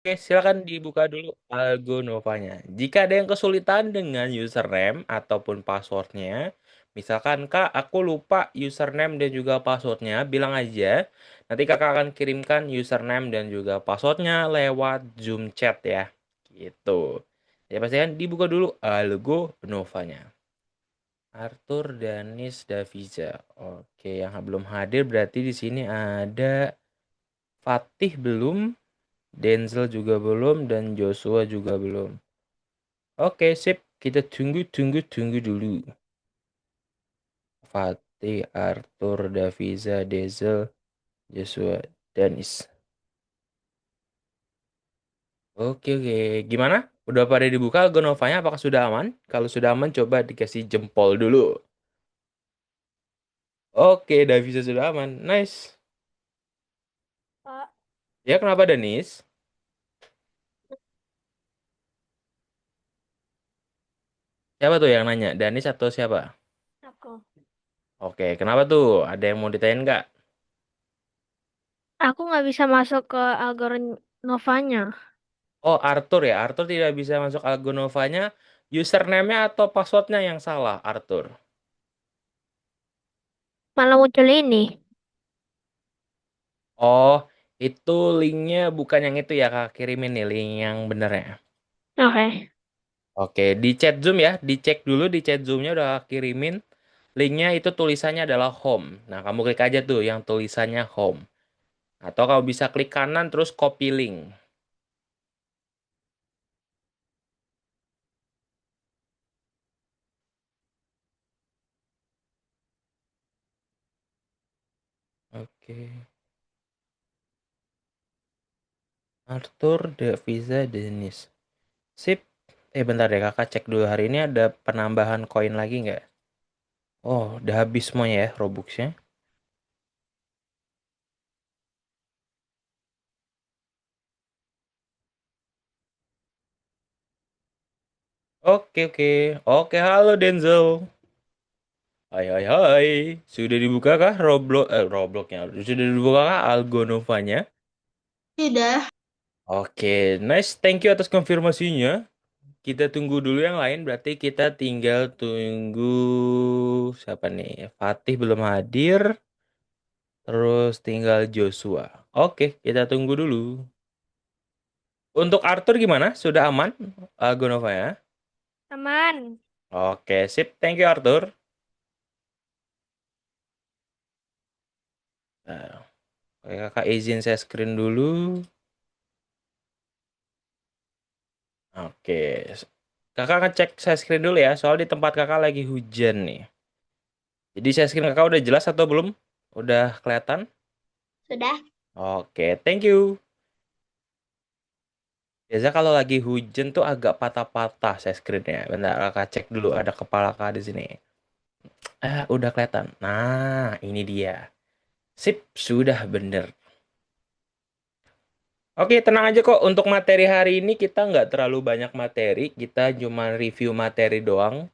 Oke, silakan dibuka dulu Algonovanya. Jika ada yang kesulitan dengan username ataupun passwordnya, misalkan Kak, aku lupa username dan juga passwordnya, bilang aja. Nanti Kakak akan kirimkan username dan juga passwordnya lewat Zoom chat ya. Gitu. Ya pastikan dibuka dulu Algonovanya. Arthur Danis Daviza. Oke, yang belum hadir berarti di sini ada Fatih belum. Denzel juga belum dan Joshua juga belum. Oke, sip. Kita tunggu dulu. Fatih, Arthur, Daviza, Denzel, Joshua, Danis. Oke. Gimana? Udah pada dibuka Gonovanya? Apakah sudah aman? Kalau sudah aman, coba dikasih jempol dulu. Oke, Daviza sudah aman. Nice. Pak, Ya, kenapa Danis? Siapa tuh yang nanya? Danis atau siapa? aku. Oke, kenapa tuh? Ada yang mau ditanyain nggak? Aku nggak bisa masuk ke Algonovanya. Oh, Arthur ya. Arthur tidak bisa masuk Algonovanya. Username-nya atau passwordnya yang salah, Arthur. Malah muncul ini. Oh, itu linknya bukan yang itu ya, Kak. Kirimin nih link yang benernya. Oke. Oke, di chat Zoom ya. Dicek dulu di chat Zoom-nya udah kirimin. Linknya itu tulisannya adalah home. Nah, kamu klik aja tuh yang tulisannya home. Atau kamu bisa klik kanan terus copy link. Oke. Arthur, Devisa, Denis. Sip. Bentar deh kakak cek dulu hari ini ada penambahan koin lagi nggak? Oh, udah habis semuanya ya Robuxnya. Oke. Oke, halo Denzel. Hai. Sudah dibuka kah Robloxnya? Sudah dibuka kah Algonovanya? Tidak. Oke, nice. Thank you atas konfirmasinya. Kita tunggu dulu yang lain. Berarti kita tinggal tunggu siapa nih? Fatih belum hadir. Terus tinggal Joshua. Oke, kita tunggu dulu. Untuk Arthur gimana? Sudah aman Algonovanya? Aman. Oke, sip. Thank you Arthur. Nah, oke, kakak izin saya screen dulu. Oke. Kakak ngecek saya screen dulu ya, soal di tempat kakak lagi hujan nih. Jadi saya screen kakak udah jelas atau belum? Udah kelihatan? Sudah. Oke, thank you. Biasa kalau lagi hujan tuh agak patah-patah saya screennya. Bentar, kakak cek dulu ada kepala kakak di sini. Udah kelihatan. Nah, ini dia. Sip, sudah bener. Oke, tenang aja kok. Untuk materi hari ini kita nggak terlalu banyak materi. Kita cuma review materi doang.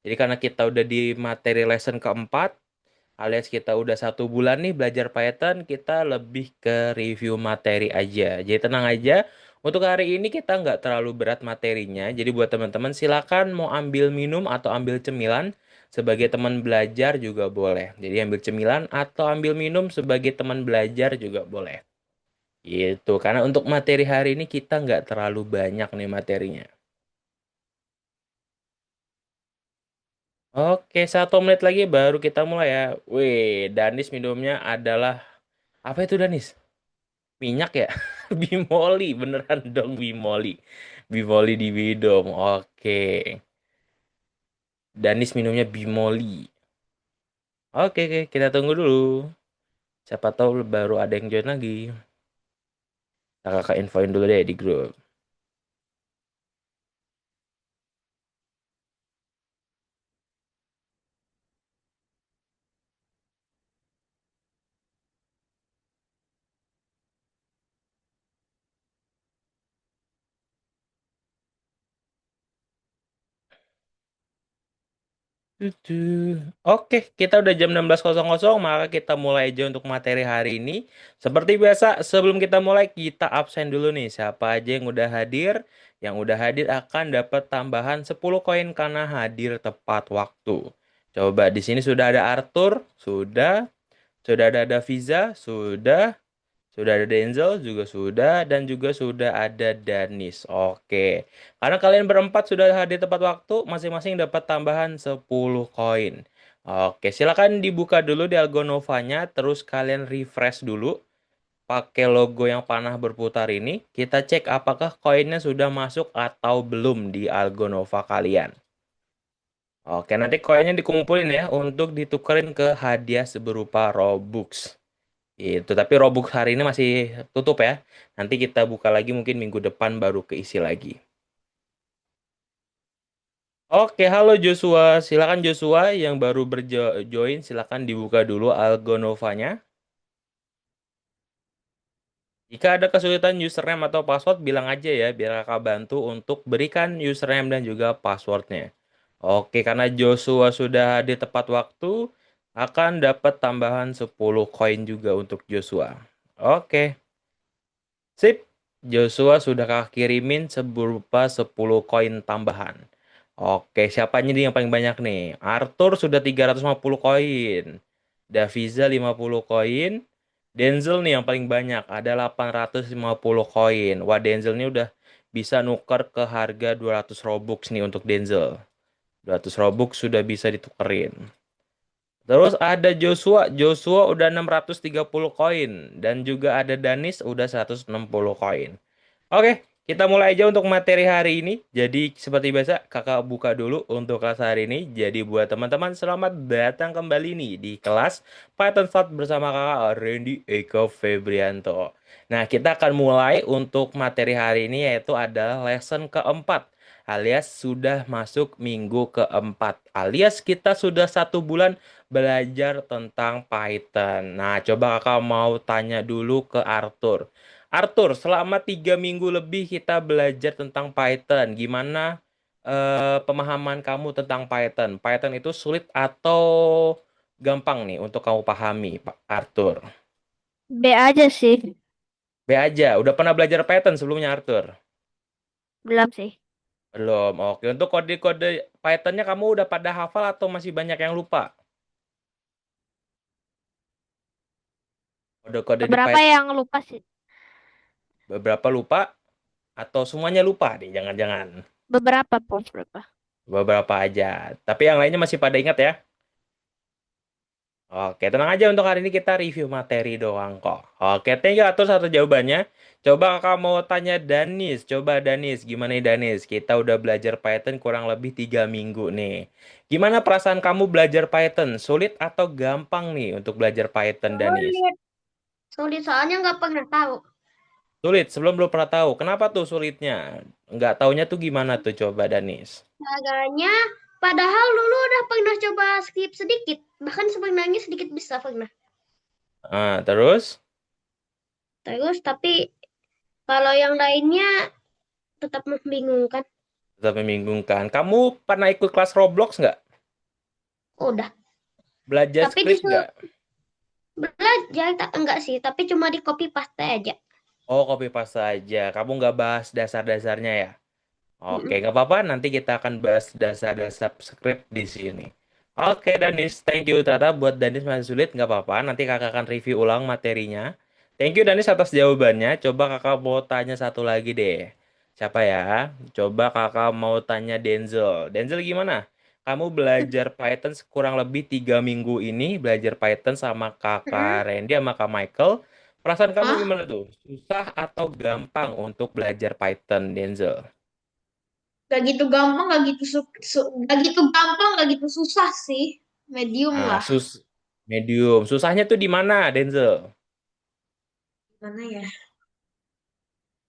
Jadi karena kita udah di materi lesson keempat, alias kita udah 1 bulan nih belajar Python, kita lebih ke review materi aja. Jadi tenang aja, untuk hari ini kita nggak terlalu berat materinya. Jadi buat teman-teman silakan mau ambil minum atau ambil cemilan sebagai teman belajar juga boleh. Jadi ambil cemilan atau ambil minum sebagai teman belajar juga boleh. Gitu, karena untuk materi hari ini kita nggak terlalu banyak nih materinya. Oke, 1 menit lagi baru kita mulai ya. Wih, Danis minumnya adalah apa itu Danis? Minyak ya? Bimoli, beneran dong Bimoli. Bimoli di Bidom. Oke. Danis minumnya Bimoli. Oke, kita tunggu dulu. Siapa tahu baru ada yang join lagi. Kakak infoin dulu deh di grup. Oke, kita udah jam 16.00, maka kita mulai aja untuk materi hari ini. Seperti biasa, sebelum kita mulai, kita absen dulu nih. Siapa aja yang udah hadir? Yang udah hadir akan dapat tambahan 10 koin karena hadir tepat waktu. Coba di sini sudah ada Arthur, sudah ada Daviza, sudah ada Denzel, juga sudah, dan juga sudah ada Danis. Oke. Karena kalian berempat sudah hadir tepat waktu, masing-masing dapat tambahan 10 koin. Oke, silakan dibuka dulu di Algonovanya, terus kalian refresh dulu pakai logo yang panah berputar ini. Kita cek apakah koinnya sudah masuk atau belum di Algonova kalian. Oke, nanti koinnya dikumpulin ya untuk ditukerin ke hadiah berupa Robux. Itu, tapi Robux hari ini masih tutup ya. Nanti kita buka lagi mungkin minggu depan baru keisi lagi. Oke, halo Joshua. Silakan Joshua yang baru berjoin, silakan dibuka dulu Algonovanya. Jika ada kesulitan username atau password, bilang aja ya, biar kakak bantu untuk berikan username dan juga passwordnya. Oke, karena Joshua sudah di tepat waktu, akan dapat tambahan 10 koin juga untuk Joshua. Oke. Sip, Joshua sudah kakak kirimin berupa 10 koin tambahan. Oke, siapanya nih yang paling banyak nih? Arthur sudah 350 koin. Daviza 50 koin. Denzel nih yang paling banyak, ada 850 koin. Wah, Denzel ini udah bisa nuker ke harga 200 Robux nih untuk Denzel. 200 Robux sudah bisa ditukerin. Terus ada Joshua, Joshua udah 630 koin dan juga ada Danis udah 160 koin. Oke, kita mulai aja untuk materi hari ini. Jadi seperti biasa, kakak buka dulu untuk kelas hari ini. Jadi buat teman-teman selamat datang kembali nih di kelas Python Start bersama kakak Randy Eko Febrianto. Nah, kita akan mulai untuk materi hari ini yaitu adalah lesson keempat. Alias sudah masuk minggu keempat. Alias kita sudah 1 bulan belajar tentang Python. Nah, coba kakak mau tanya dulu ke Arthur. Arthur, selama 3 minggu lebih kita belajar tentang Python. Gimana pemahaman kamu tentang Python? Python itu sulit atau gampang nih untuk kamu pahami, Pak Arthur? B aja sih. B aja. Udah pernah belajar Python sebelumnya, Arthur? Belum sih. Belum. Oke, untuk kode-kode Pythonnya kamu udah pada hafal atau masih banyak yang lupa? Kode-kode di Beberapa Python yang lupa sih. beberapa lupa atau semuanya lupa nih? Jangan-jangan. Beberapa, Po. Beberapa. Beberapa aja. Tapi yang lainnya masih pada ingat ya? Oke, tenang aja untuk hari ini kita review materi doang kok. Oke, thank you atur satu jawabannya. Coba kakak mau tanya Danis. Coba Danis, gimana nih Danis? Kita udah belajar Python kurang lebih 3 minggu nih. Gimana perasaan kamu belajar Python? Sulit atau gampang nih untuk belajar Python, Danis? Sulit. Sulit soalnya nggak pernah tahu. Sulit, sebelum belum pernah tahu. Kenapa tuh sulitnya? Nggak taunya tuh gimana tuh coba Danis? Agaknya, padahal dulu udah pernah coba skip sedikit. Bahkan sebenarnya sedikit bisa pernah. Ah, terus? Terus, tapi kalau yang lainnya tetap membingungkan. Tetap membingungkan. Kamu pernah ikut kelas Roblox nggak? Udah. Belajar Tapi script disuruh nggak? belajar, tak enggak sih. Tapi cuma di copy paste aja. Oh, copy paste aja. Kamu nggak bahas dasar-dasarnya ya? Oke, Mm-mm. nggak apa-apa. Nanti kita akan bahas dasar-dasar script di sini. Oke, Danis. Thank you. Ternyata buat Danis masih sulit. Nggak apa-apa. Nanti kakak akan review ulang materinya. Thank you, Danis, atas jawabannya. Coba kakak mau tanya satu lagi deh. Siapa ya? Coba kakak mau tanya Denzel. Denzel gimana? Kamu belajar Python kurang lebih 3 minggu ini. Belajar Python sama Mm-mm. kakak Randy sama kak Michael. Perasaan kamu Hah? gimana tuh? Susah atau gampang untuk belajar Python, Denzel? Gak gitu gampang, gak gitu gampang, gak gitu susah sih. Medium Ah, lah. medium. Susahnya tuh di mana, Denzel? Gimana ya?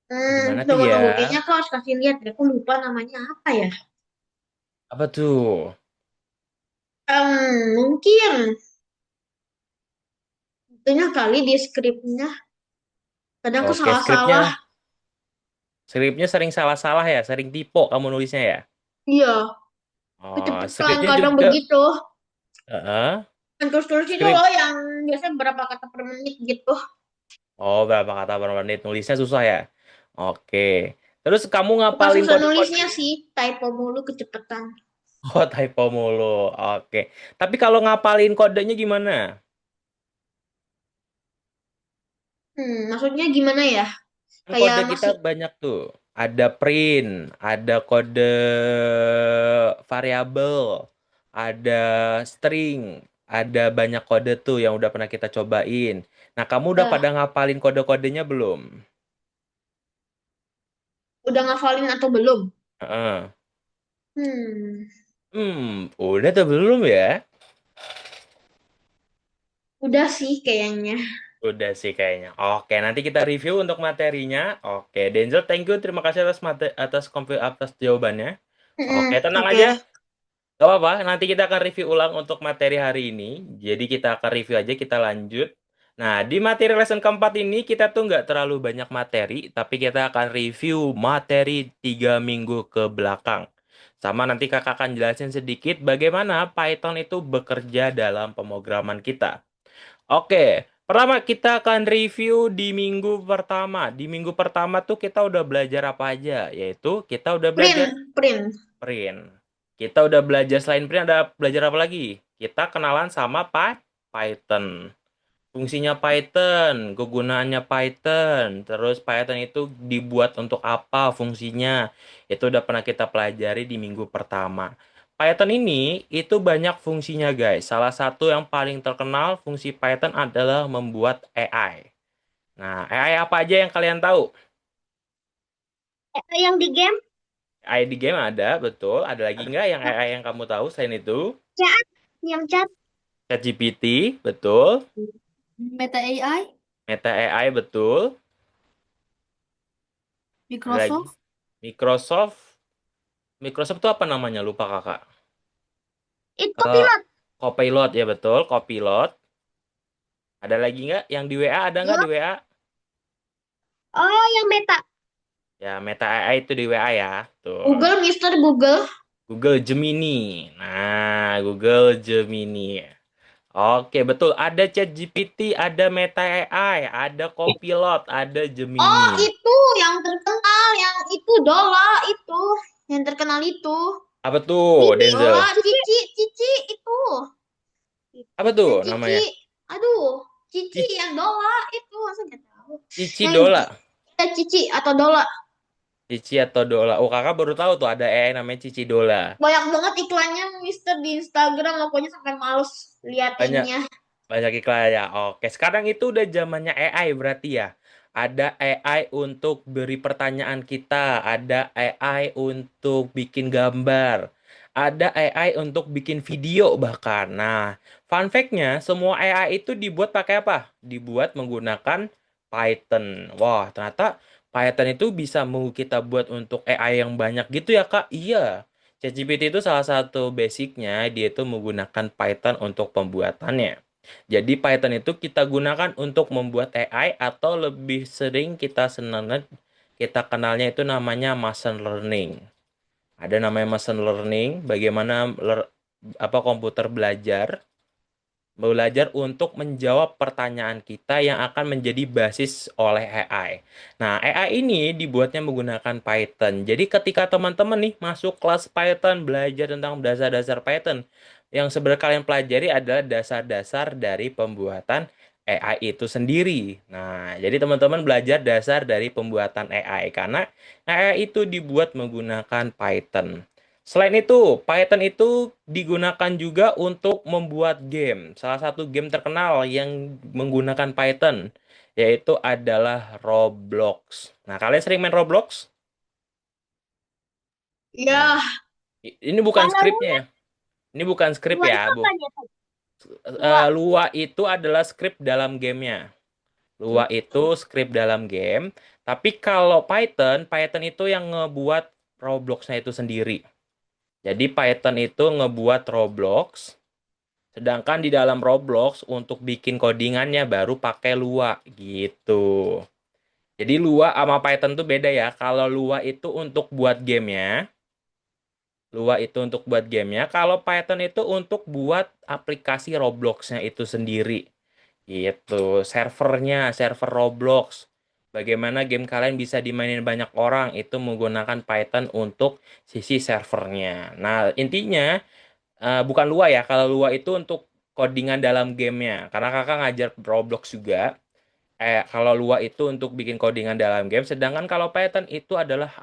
Di mana tuh Tunggu, ya? tunggu. Kayaknya aku harus kasih lihat deh. Aku lupa namanya apa ya. Apa tuh? Mungkin. Tentunya kali di skripnya. Kadang aku Oke, salah-salah. skripnya sering salah-salah ya, sering typo kamu nulisnya ya. Iya. Oh, Kecepatan skripnya kadang juga. begitu. Heeh. Kan tulis-tulis itu Skrip. loh yang biasanya berapa kata per menit gitu. Oh, berapa kata per menit? Nulisnya susah ya? Oke. Terus kamu Bukan ngapalin susah nulisnya kode-kodenya? sih, typo mulu kecepatan. Oh, typo mulu. Oke. Tapi kalau ngapalin kodenya gimana? Maksudnya gimana ya? Kan Kayak kode kita masih banyak tuh. Ada print, ada kode variabel, ada string, ada banyak kode tuh yang udah pernah kita cobain. Nah, kamu udah ya, pada ngapalin kode-kodenya belum? udah ngafalin atau belum? Heeh. Hmm, Udah tuh belum ya? udah sih kayaknya. Udah sih kayaknya. Oke, nanti kita review untuk materinya. Oke, Denzel, thank you. Terima kasih atas jawabannya. Oke, tenang Oke. aja. Gak apa-apa, nanti kita akan review ulang untuk materi hari ini. Jadi kita akan review aja, kita lanjut. Nah, di materi lesson keempat ini kita tuh nggak terlalu banyak materi, tapi kita akan review materi 3 minggu ke belakang. Sama nanti kakak akan jelasin sedikit bagaimana Python itu bekerja dalam pemrograman kita. Oke, pertama kita akan review di minggu pertama. Di minggu pertama tuh kita udah belajar apa aja, yaitu kita udah belajar Print. print. Kita udah belajar selain print ada belajar apa lagi? Kita kenalan sama Python. Fungsinya Python, kegunaannya Python, terus Python itu dibuat untuk apa fungsinya. Itu udah pernah kita pelajari di minggu pertama. Python ini itu banyak fungsinya guys. Salah satu yang paling terkenal fungsi Python adalah membuat AI. Nah, AI apa aja yang kalian tahu? Yang di game? AI di game ada, betul. Ada lagi nggak yang AI yang kamu tahu selain itu? Chat. Yang chat. ChatGPT, betul. Meta AI, Meta AI, betul. Ada lagi. Microsoft, Microsoft. Microsoft itu apa namanya? Lupa kakak. Itu Eh, pilot. Copilot, ya betul. Copilot. Ada lagi nggak? Yang di WA ada nggak di Ya. WA? Oh, yang meta. Ya, Meta AI itu di WA ya. Tuh. Google, Mister Google. Google Gemini. Nah, Google Gemini. Oke, betul. Ada ChatGPT, ada Meta AI, ada Copilot, ada Oh, Gemini. itu yang terkenal, yang itu Dola itu, yang terkenal itu. Apa tuh, Dola, Denzel? Cici itu. Apa tuh Yang Cici, namanya? aduh, Cici Cici yang Dola itu, masa nggak tahu? Yang Dola. Cici atau Dola. Cici atau Dola. Oh, kakak baru tahu tuh ada AI namanya Cici Dola. Banyak banget iklannya Mister di Instagram, pokoknya sampai males Banyak liatinnya. banyak iklan ya. Oke, sekarang itu udah zamannya AI berarti ya. Ada AI untuk beri pertanyaan kita, ada AI untuk bikin gambar, ada AI untuk bikin video bahkan. Nah, fun fact-nya, semua AI itu dibuat pakai apa? Dibuat menggunakan Python. Wah, ternyata Python itu bisa mau kita buat untuk AI yang banyak gitu ya, Kak? Iya. ChatGPT itu salah satu basicnya, dia itu menggunakan Python untuk pembuatannya. Jadi Python itu kita gunakan untuk membuat AI atau lebih sering kita kenalnya itu namanya machine learning. Ada namanya machine learning, bagaimana komputer belajar untuk menjawab pertanyaan kita yang akan menjadi basis oleh AI. Nah, AI ini dibuatnya menggunakan Python. Jadi ketika teman-teman nih masuk kelas Python, belajar tentang dasar-dasar Python, yang sebenarnya kalian pelajari adalah dasar-dasar dari pembuatan AI itu sendiri. Nah, jadi teman-teman belajar dasar dari pembuatan AI karena AI itu dibuat menggunakan Python. Selain itu, Python itu digunakan juga untuk membuat game. Salah satu game terkenal yang menggunakan Python yaitu adalah Roblox. Nah, kalian sering main Roblox? Nah, Ya, ini bukan warna skripnya ya. Ini bukan skrip dua ya, itu Bu. apa dia tuh? Dua. Lua itu adalah skrip dalam gamenya. Lua itu skrip dalam game. Tapi kalau Python itu yang ngebuat Roblox-nya itu sendiri. Jadi Python itu ngebuat Roblox. Sedangkan di dalam Roblox untuk bikin codingannya baru pakai Lua gitu. Jadi Lua sama Python tuh beda ya. Kalau Lua itu untuk buat gamenya. Lua itu untuk buat gamenya. Kalau Python itu untuk buat aplikasi Roblox-nya itu sendiri. Gitu. Servernya, server Roblox. Bagaimana game kalian bisa dimainin banyak orang itu menggunakan Python untuk sisi servernya. Nah, intinya bukan Lua ya. Kalau Lua itu untuk codingan dalam gamenya. Karena kakak ngajar Roblox juga. Kalau Lua itu untuk bikin codingan dalam game, sedangkan kalau Python itu adalah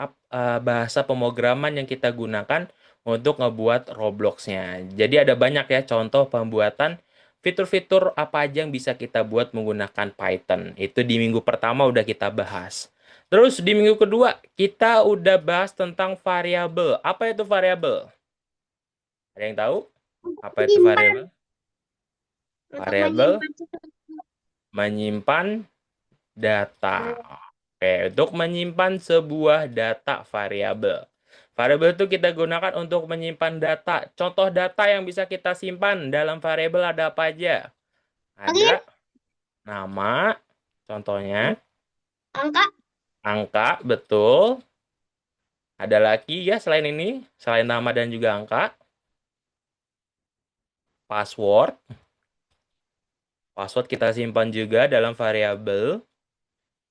bahasa pemrograman yang kita gunakan untuk ngebuat Roblox-nya. Jadi ada banyak ya contoh pembuatan fitur-fitur apa aja yang bisa kita buat menggunakan Python. Itu di minggu pertama udah kita bahas. Terus di minggu kedua kita udah bahas tentang variabel. Apa itu variabel? Ada yang tahu? Apa itu Menyimpan, variabel? untuk Variabel menyimpan. menyimpan data. Oke, untuk menyimpan sebuah data variabel. Variabel itu kita gunakan untuk menyimpan data. Contoh data yang bisa kita simpan dalam variabel ada apa aja? Angin, Ada nama, contohnya, angka, angka, betul. Ada lagi ya selain ini, selain nama dan juga angka, password. Password kita simpan juga dalam variabel.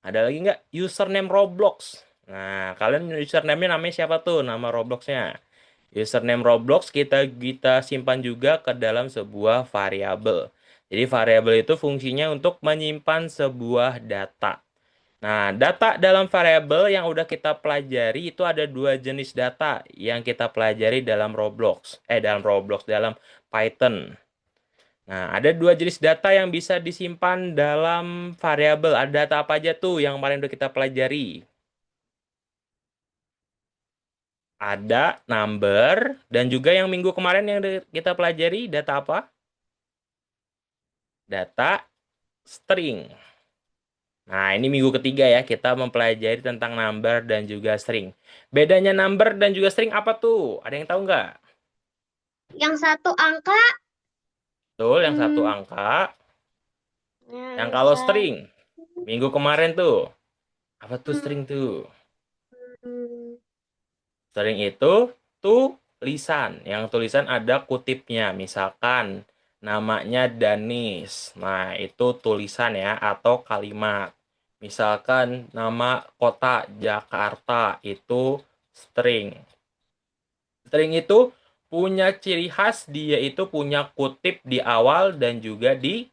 Ada lagi nggak? Username Roblox. Nah, kalian username-nya namanya siapa tuh? Nama Roblox-nya. Username Roblox kita simpan juga ke dalam sebuah variabel. Jadi variabel itu fungsinya untuk menyimpan sebuah data. Nah, data dalam variabel yang udah kita pelajari itu ada dua jenis data yang kita pelajari dalam Roblox. Dalam Python. Nah, ada dua jenis data yang bisa disimpan dalam variabel. Ada data apa aja tuh yang kemarin udah kita pelajari? Ada number dan juga yang minggu kemarin yang kita pelajari data apa? Data string. Nah, ini minggu ketiga ya kita mempelajari tentang number dan juga string. Bedanya number dan juga string apa tuh? Ada yang tahu nggak? yang satu angka, Betul, yang satu hmm, angka. Yang yang kalau satu, string, minggu kemarin tuh. Apa tuh hmm, string tuh? hmm, String itu tulisan. Yang tulisan ada kutipnya. Misalkan namanya Danis. Nah, itu tulisan ya atau kalimat. Misalkan nama kota Jakarta itu string. String itu punya ciri khas dia itu punya kutip di awal dan juga di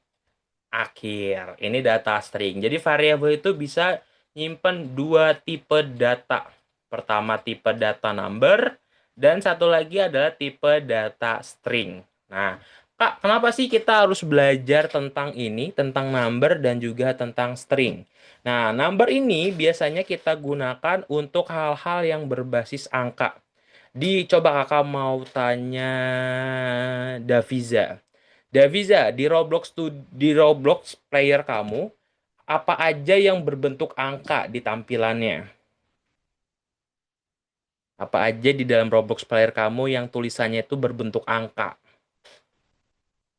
akhir. Ini data string. Jadi variabel itu bisa nyimpen dua tipe data. Pertama tipe data number dan satu lagi adalah tipe data string. Nah, Kak, kenapa sih kita harus belajar tentang ini, tentang number dan juga tentang string? Nah, number ini biasanya kita gunakan untuk hal-hal yang berbasis angka. Coba kakak mau tanya Daviza. Daviza, di Roblox player kamu, apa aja yang berbentuk angka di tampilannya? Apa aja di dalam Roblox player kamu yang tulisannya itu berbentuk angka?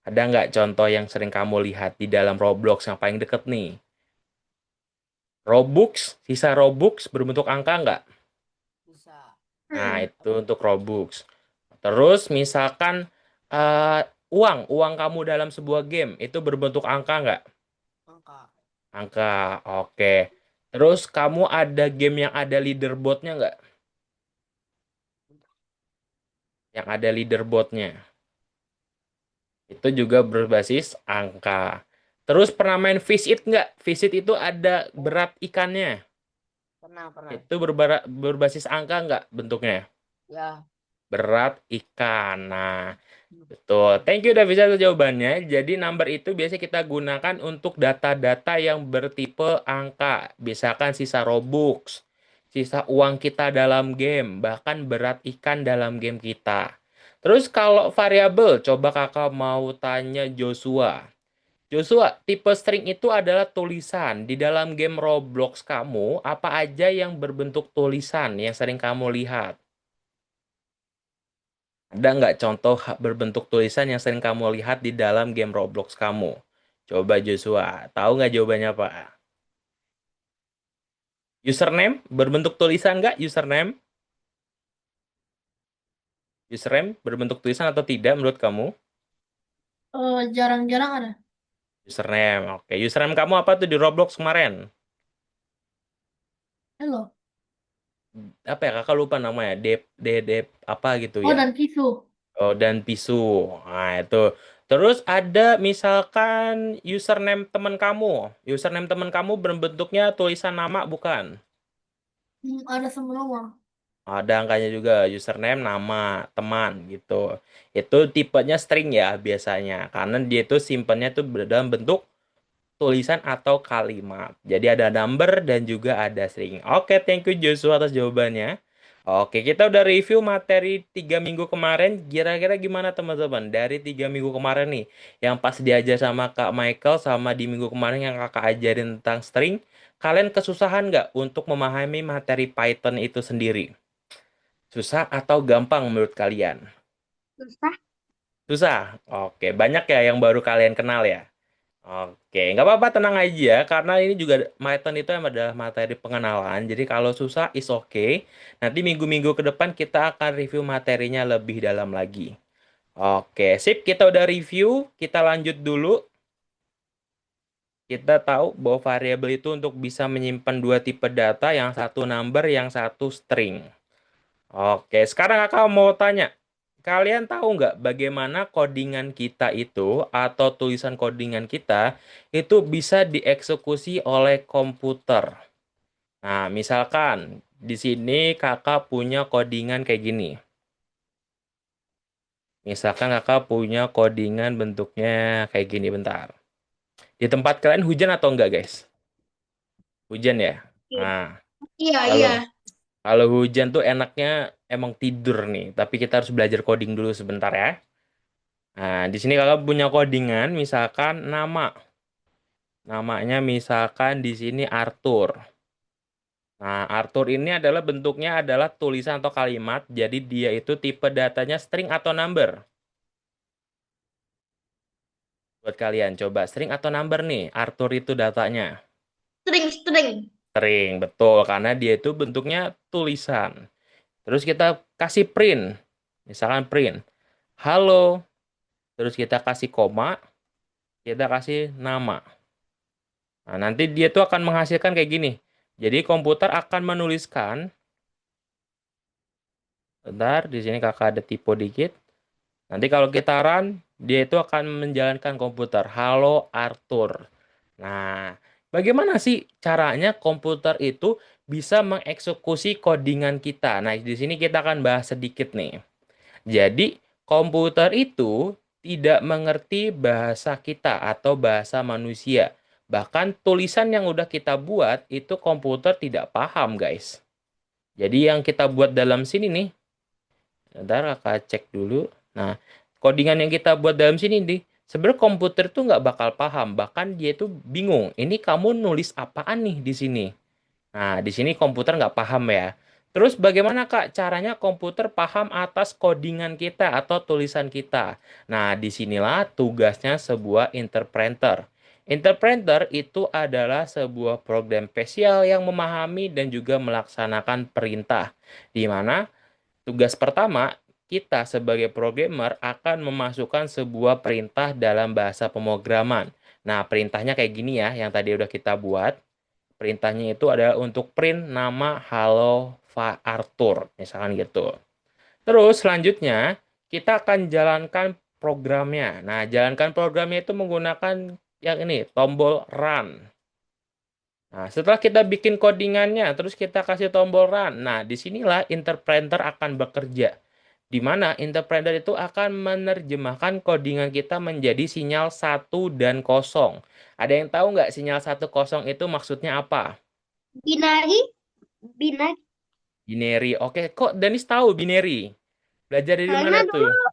Ada nggak contoh yang sering kamu lihat di dalam Roblox yang paling deket nih? Robux, sisa Robux berbentuk angka nggak? Bisa. Nah, hmm, itu untuk Robux. Terus misalkan eh, uang kamu dalam sebuah game itu berbentuk angka nggak? Angka. Angka, oke. Terus kamu ada game yang ada leaderboardnya nggak? Yang ada leaderboardnya. Itu juga berbasis angka. Terus pernah main Fish It nggak? Fish It itu ada berat ikannya. Pernah, pernah. Itu berbasis angka nggak bentuknya? Ya. Berat ikan. Nah, betul. Thank you udah bisa tuh jawabannya. Jadi number itu biasanya kita gunakan untuk data-data yang bertipe angka. Misalkan sisa Robux, sisa uang kita dalam game, bahkan berat ikan dalam game kita. Terus kalau variabel, coba kakak mau tanya Joshua. Joshua, tipe string itu adalah tulisan. Di dalam game Roblox kamu, apa aja yang berbentuk tulisan yang sering kamu lihat? Ada nggak contoh berbentuk tulisan yang sering kamu lihat di dalam game Roblox kamu? Coba Joshua, tahu nggak jawabannya apa? Username berbentuk tulisan nggak username? Username berbentuk tulisan atau tidak menurut kamu? Jarang-jarang ada. Username. Oke, username kamu apa tuh di Roblox kemarin? Halo. Apa ya? Kakak lupa namanya. Dep apa gitu Oh, ya. dan Pisu. Oh, dan Pisu. Nah, itu. Terus ada misalkan username teman kamu. Username teman kamu berbentuknya tulisan nama bukan? Ada semua. Ada angkanya juga, username, nama, teman gitu. Itu tipenya string ya biasanya. Karena dia itu simpennya tuh dalam bentuk tulisan atau kalimat. Jadi ada number dan juga ada string. Oke, thank you Joshua atas jawabannya. Oke, kita udah review materi 3 minggu kemarin. Kira-kira gimana teman-teman? Dari 3 minggu kemarin nih, yang pas diajar sama Kak Michael sama di minggu kemarin yang kakak ajarin tentang string, kalian kesusahan nggak untuk memahami materi Python itu sendiri? Susah atau gampang menurut kalian? Susah. Susah. Oke, banyak ya yang baru kalian kenal ya. Oke, nggak apa-apa, tenang aja, karena ini juga Python itu yang adalah materi pengenalan. Jadi kalau susah is okay. Nanti minggu-minggu ke depan kita akan review materinya lebih dalam lagi. Oke, sip, kita udah review. Kita lanjut dulu. Kita tahu bahwa variabel itu untuk bisa menyimpan dua tipe data, yang satu number, yang satu string. Oke, sekarang kakak mau tanya. Kalian tahu nggak bagaimana codingan kita itu atau tulisan codingan kita itu bisa dieksekusi oleh komputer? Nah, misalkan di sini kakak punya codingan kayak gini. Misalkan kakak punya codingan bentuknya kayak gini, bentar. Di tempat kalian hujan atau enggak, guys? Hujan ya? Nah, Iya, kalau iya. kalau hujan tuh enaknya emang tidur nih, tapi kita harus belajar coding dulu sebentar ya. Nah, di sini kakak punya codingan, misalkan nama. Namanya misalkan di sini Arthur. Nah, Arthur ini adalah bentuknya adalah tulisan atau kalimat, jadi dia itu tipe datanya string atau number. Buat kalian, coba string atau number nih, Arthur itu datanya. String. String, betul, karena dia itu bentuknya tulisan. Terus kita kasih print, misalkan print. Halo, terus kita kasih koma, kita kasih nama. Nah, nanti dia tuh akan menghasilkan kayak gini. Jadi komputer akan menuliskan, bentar, di sini kakak ada typo dikit. Nanti kalau kita run, dia itu akan menjalankan komputer. Halo Arthur. Nah, bagaimana sih caranya komputer itu bisa mengeksekusi codingan kita? Nah, di sini kita akan bahas sedikit nih. Jadi, komputer itu tidak mengerti bahasa kita atau bahasa manusia. Bahkan tulisan yang udah kita buat itu komputer tidak paham, guys. Jadi yang kita buat dalam sini nih, ntar kakak cek dulu. Nah, codingan yang kita buat dalam sini nih, sebenarnya komputer tuh nggak bakal paham. Bahkan dia tuh bingung. Ini kamu nulis apaan nih di sini? Nah, di sini komputer nggak paham ya. Terus bagaimana Kak caranya komputer paham atas codingan kita atau tulisan kita? Nah, disinilah tugasnya sebuah interpreter. Interpreter itu adalah sebuah program spesial yang memahami dan juga melaksanakan perintah. Di mana tugas pertama, kita sebagai programmer akan memasukkan sebuah perintah dalam bahasa pemrograman. Nah, perintahnya kayak gini ya, yang tadi udah kita buat. Perintahnya itu adalah untuk print nama Halo Arthur, misalkan gitu. Terus selanjutnya, kita akan jalankan programnya. Nah, jalankan programnya itu menggunakan yang ini, tombol run. Nah, setelah kita bikin codingannya, terus kita kasih tombol run. Nah, disinilah interpreter akan bekerja. Di mana interpreter itu akan menerjemahkan codingan kita menjadi sinyal satu dan kosong. Ada yang tahu nggak sinyal satu kosong itu maksudnya apa? Binari. Binari. Binary. Oke, kok Danis tahu binary? Belajar dari Karena mana tuh? dulu,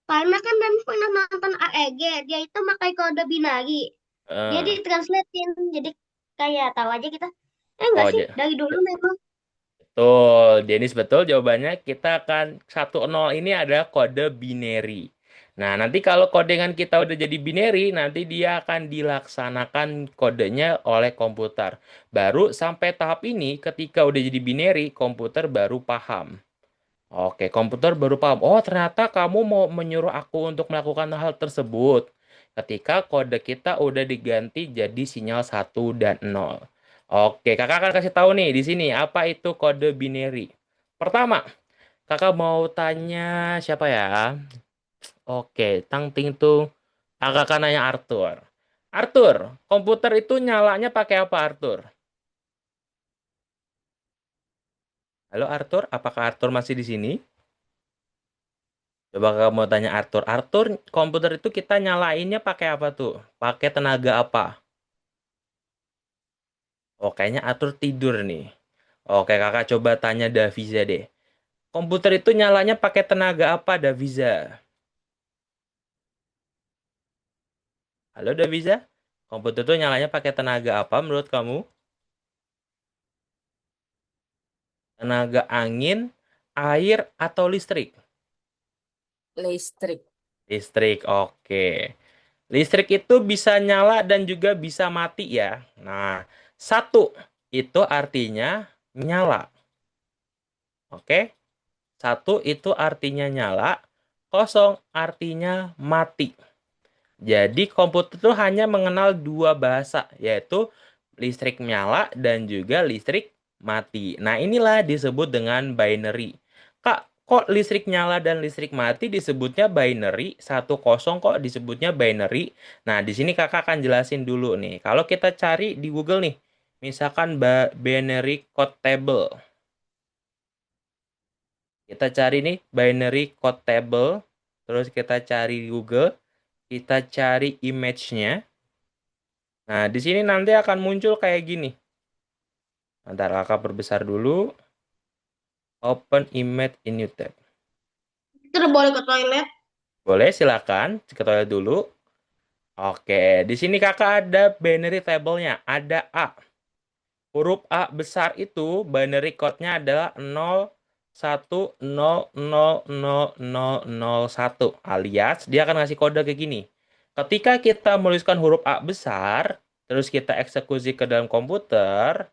karena kan Dan pernah nonton AEG, dia itu pakai kode binari. Dia Eh, ditranslatein, jadi kayak tahu aja kita. Enggak oh, sih, dari dulu memang. betul. Denis betul jawabannya. Kita akan 1-0 ini adalah kode binary. Nah, nanti kalau kodengan kita udah jadi binary, nanti dia akan dilaksanakan kodenya oleh komputer. Baru sampai tahap ini, ketika udah jadi binary, komputer baru paham. Oke, komputer baru paham. Oh, ternyata kamu mau menyuruh aku untuk melakukan hal tersebut. Ketika kode kita udah diganti jadi sinyal satu dan 0. Oke, kakak akan kasih tahu nih di sini apa itu kode binary. Pertama, kakak mau tanya siapa ya? Oke, tang ting tung. Kakak akan nanya Arthur. Arthur, komputer itu nyalanya pakai apa, Arthur? Halo Arthur, apakah Arthur masih di sini? Coba kakak mau tanya Arthur. Arthur, komputer itu kita nyalainnya pakai apa tuh? Pakai tenaga apa? Oh, kayaknya Arthur tidur nih. Oke, kakak coba tanya Daviza deh. Komputer itu nyalanya pakai tenaga apa, Daviza? Halo Daviza, komputer itu nyalanya pakai tenaga apa menurut kamu? Tenaga angin, air, atau listrik? Listrik. Listrik, oke. Listrik itu bisa nyala dan juga bisa mati ya. Nah, satu itu artinya nyala. Oke, satu itu artinya nyala, kosong artinya mati. Jadi komputer itu hanya mengenal dua bahasa, yaitu listrik nyala dan juga listrik mati. Nah, inilah disebut dengan binary. Kak, kok listrik nyala dan listrik mati disebutnya binary? Satu kosong kok disebutnya binary? Nah, di sini kakak akan jelasin dulu nih. Kalau kita cari di Google nih, misalkan binary code table. Kita cari nih binary code table, terus kita cari di Google, kita cari image-nya. Nah, di sini nanti akan muncul kayak gini. Ntar kakak perbesar dulu. Open image in new tab. Kita boleh ke toilet. Boleh, silakan. Ke toilet dulu. Oke, di sini kakak ada binary table-nya. Ada A. Huruf A besar itu binary code-nya adalah 01000001. Alias, dia akan ngasih kode kayak gini. Ketika kita menuliskan huruf A besar, terus kita eksekusi ke dalam komputer,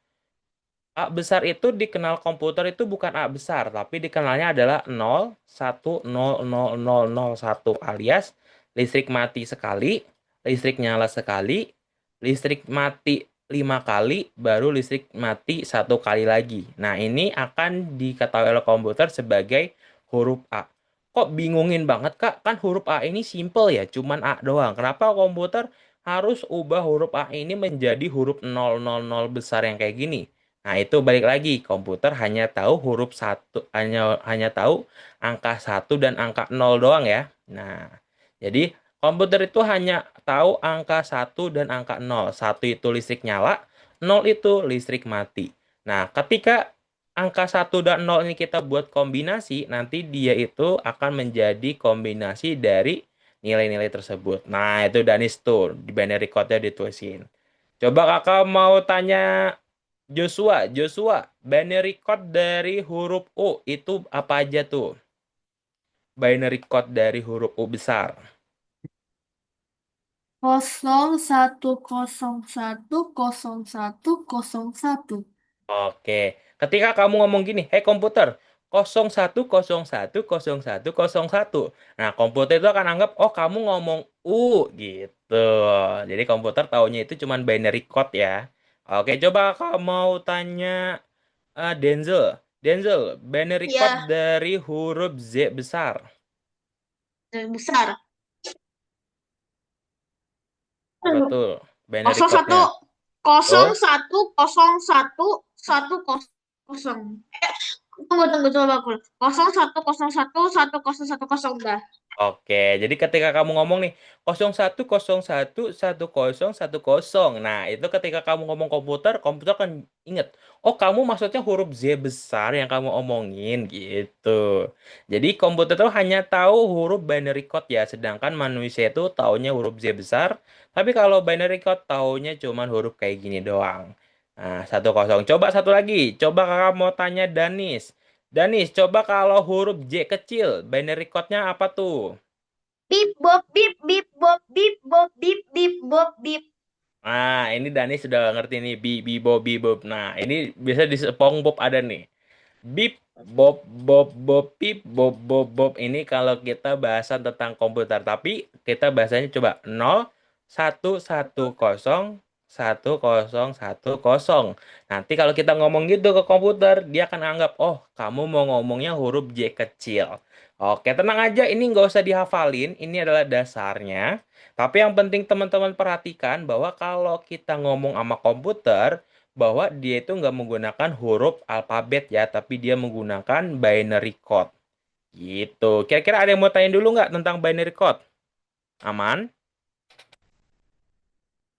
A besar itu dikenal komputer itu bukan A besar, tapi dikenalnya adalah 01000001 alias listrik mati sekali, listrik nyala sekali, listrik mati 5 kali, baru listrik mati 1 kali lagi. Nah, ini akan diketahui oleh komputer sebagai huruf A. Kok bingungin banget, Kak? Kan huruf A ini simple ya, cuman A doang. Kenapa komputer harus ubah huruf A ini menjadi huruf 000 besar yang kayak gini? Nah, itu balik lagi, komputer hanya tahu huruf satu, hanya tahu angka satu dan angka 0 doang ya. Nah, jadi komputer itu hanya tahu angka satu dan angka 0. Satu itu listrik nyala, 0 itu listrik mati. Nah, ketika angka satu dan 0 ini kita buat kombinasi, nanti dia itu akan menjadi kombinasi dari nilai-nilai tersebut. Nah, itu Danis tuh, di binary code-nya ditulisin. Coba kakak mau tanya Joshua, Joshua, binary code dari huruf U itu apa aja tuh? Binary code dari huruf U besar. 01010101. Oke, ketika kamu ngomong gini, "Hei komputer, 01010101." Nah, komputer itu akan anggap, "Oh, kamu ngomong U." gitu. Jadi komputer taunya itu cuman binary code ya. Oke, coba kamu mau tanya Denzel. Denzel, binary code Ya, dari huruf Z besar. besar. Apa tuh? Binary Kosong code-nya. satu Oh, kosong satu kosong satu satu kosong. Tunggu tunggu coba aku. 01011101 dah. oke, jadi ketika kamu ngomong nih 01011010. Nah, itu ketika kamu ngomong komputer, komputer kan inget, oh kamu maksudnya huruf Z besar yang kamu omongin gitu. Jadi komputer tuh hanya tahu huruf binary code ya, sedangkan manusia itu taunya huruf Z besar. Tapi kalau binary code taunya cuman huruf kayak gini doang. Nah, 10. Coba satu lagi. Coba kakak mau tanya Danis. Danis, coba kalau huruf J kecil, binary code-nya apa tuh? Bip bop bip bip bop bip bop bip bip bop bip. Nah, ini Dani sudah ngerti nih, bi bob bi bob. Nah, ini biasa di SpongeBob ada nih. Bip Bob, Bob, Bob, pip, Bob, Bob, Bob. Ini kalau kita bahasan tentang komputer. Tapi kita bahasanya coba 0, 1, 1, 0, 1, 0, 1, 0. Nanti kalau kita ngomong gitu ke komputer, dia akan anggap, oh kamu mau ngomongnya huruf J kecil. Oke, tenang aja. Ini nggak usah dihafalin. Ini adalah dasarnya. Tapi yang penting teman-teman perhatikan bahwa kalau kita ngomong sama komputer, bahwa dia itu nggak menggunakan huruf alfabet ya, tapi dia menggunakan binary code. Gitu. Kira-kira ada yang mau tanya dulu nggak tentang binary code? Aman?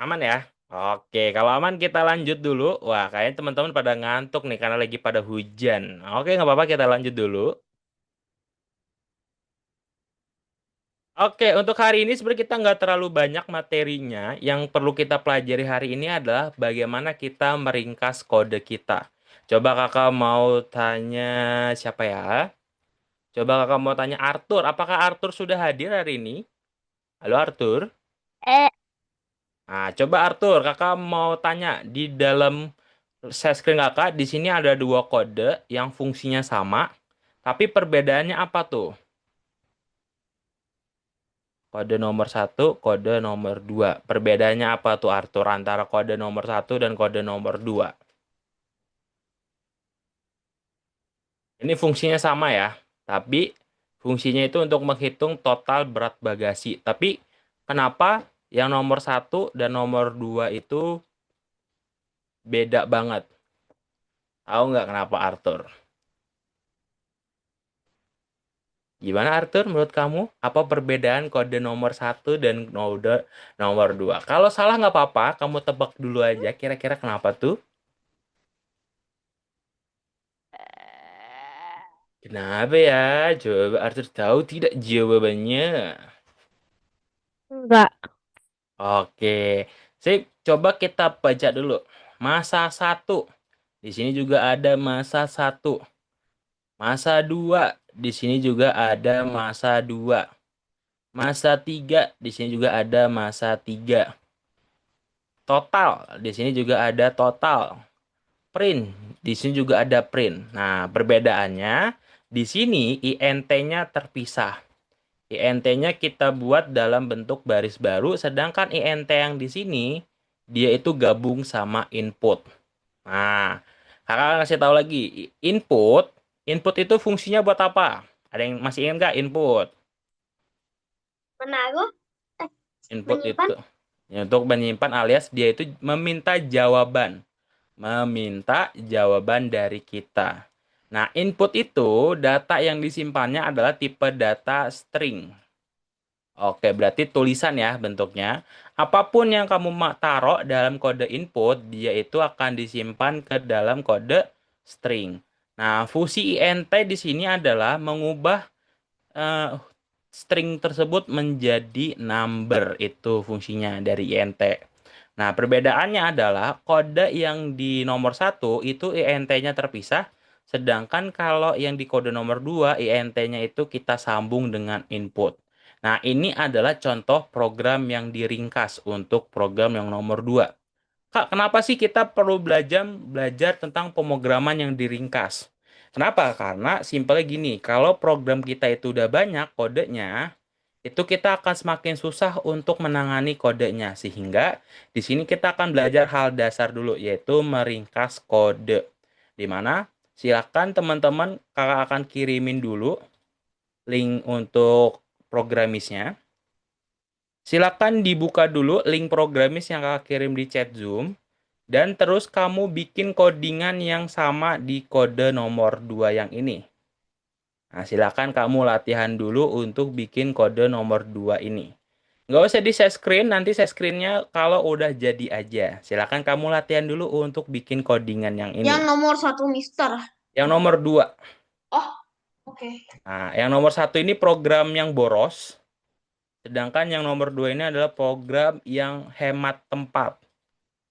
Aman ya? Oke, kalau aman kita lanjut dulu. Wah, kayaknya teman-teman pada ngantuk nih karena lagi pada hujan. Oke, nggak apa-apa kita lanjut dulu. Oke, untuk hari ini sebenarnya kita nggak terlalu banyak materinya. Yang perlu kita pelajari hari ini adalah bagaimana kita meringkas kode kita. Coba kakak mau tanya siapa ya? Coba kakak mau tanya Arthur. Apakah Arthur sudah hadir hari ini? Halo Arthur. Eh, Nah, coba Arthur, kakak mau tanya di dalam share screen kakak di sini ada dua kode yang fungsinya sama, tapi perbedaannya apa tuh? Kode nomor 1, kode nomor 2. Perbedaannya apa tuh Arthur antara kode nomor 1 dan kode nomor 2? Ini fungsinya sama ya, tapi fungsinya itu untuk menghitung total berat bagasi. Tapi kenapa yang nomor 1 dan nomor 2 itu beda banget? Tahu nggak kenapa Arthur? Gimana Arthur menurut kamu? Apa perbedaan kode nomor 1 dan kode nomor 2? Kalau salah nggak apa-apa, kamu tebak dulu aja kira-kira kenapa tuh? Kenapa ya? Coba Arthur tahu tidak jawabannya? enggak. Oke. Sip, coba kita baca dulu. Masa 1. Di sini juga ada masa 1. Masa 2. Di sini juga ada masa 2. Masa 3. Di sini juga ada masa 3. Total. Di sini juga ada total. Print. Di sini juga ada print. Nah, perbedaannya di sini INT-nya terpisah. INT-nya kita buat dalam bentuk baris baru, sedangkan INT yang di sini dia itu gabung sama input. Nah, kakak kasih tahu lagi, input itu fungsinya buat apa? Ada yang masih ingat nggak input? Menaruh, Input menyimpan. itu ya, untuk menyimpan alias dia itu meminta jawaban dari kita. Nah, input itu data yang disimpannya adalah tipe data string. Oke, berarti tulisan ya bentuknya. Apapun yang kamu taruh dalam kode input, dia itu akan disimpan ke dalam kode string. Nah, fungsi int di sini adalah mengubah eh, string tersebut menjadi number. Itu fungsinya dari int. Nah, perbedaannya adalah kode yang di nomor 1 itu int-nya terpisah, sedangkan kalau yang di kode nomor 2 int-nya itu kita sambung dengan input. Nah, ini adalah contoh program yang diringkas untuk program yang nomor 2. Kak, kenapa sih kita perlu belajar tentang pemrograman yang diringkas? Kenapa? Karena simpelnya gini, kalau program kita itu udah banyak kodenya, itu kita akan semakin susah untuk menangani kodenya. Sehingga di sini kita akan belajar hal dasar dulu, yaitu meringkas kode. Dimana silakan teman-teman kakak akan kirimin dulu link untuk programisnya. Silakan dibuka dulu link programis yang kakak kirim di chat Zoom. Dan terus kamu bikin codingan yang sama di kode nomor 2 yang ini. Nah, silakan kamu latihan dulu untuk bikin kode nomor 2 ini. Nggak usah di share screen, nanti share screen-nya kalau udah jadi aja. Silakan kamu latihan dulu untuk bikin codingan yang ini. Yang nomor 1, Mister. Yang nomor 2. Oh, oke. Nah, yang nomor 1 ini program yang boros. Sedangkan yang nomor 2 ini adalah program yang hemat tempat.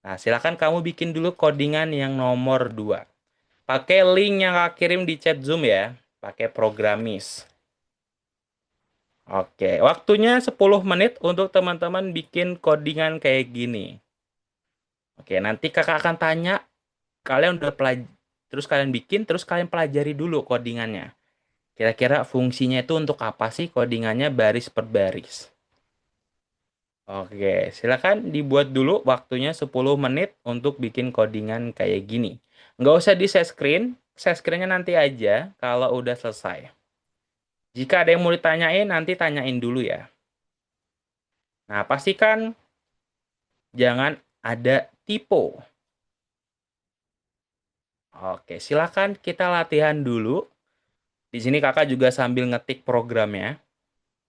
Nah, silakan kamu bikin dulu codingan yang nomor 2. Pakai link yang kakak kirim di chat Zoom ya. Pakai programis. Oke, waktunya 10 menit untuk teman-teman bikin codingan kayak gini. Oke, nanti kakak akan tanya, kalian terus kalian bikin, terus kalian pelajari dulu codingannya. Kira-kira fungsinya itu untuk apa sih codingannya baris per baris. Oke, silakan dibuat dulu waktunya 10 menit untuk bikin codingan kayak gini. Nggak usah di share screen-nya nanti aja kalau udah selesai. Jika ada yang mau ditanyain, nanti tanyain dulu ya. Nah, pastikan jangan ada typo. Oke, silakan kita latihan dulu. Di sini kakak juga sambil ngetik programnya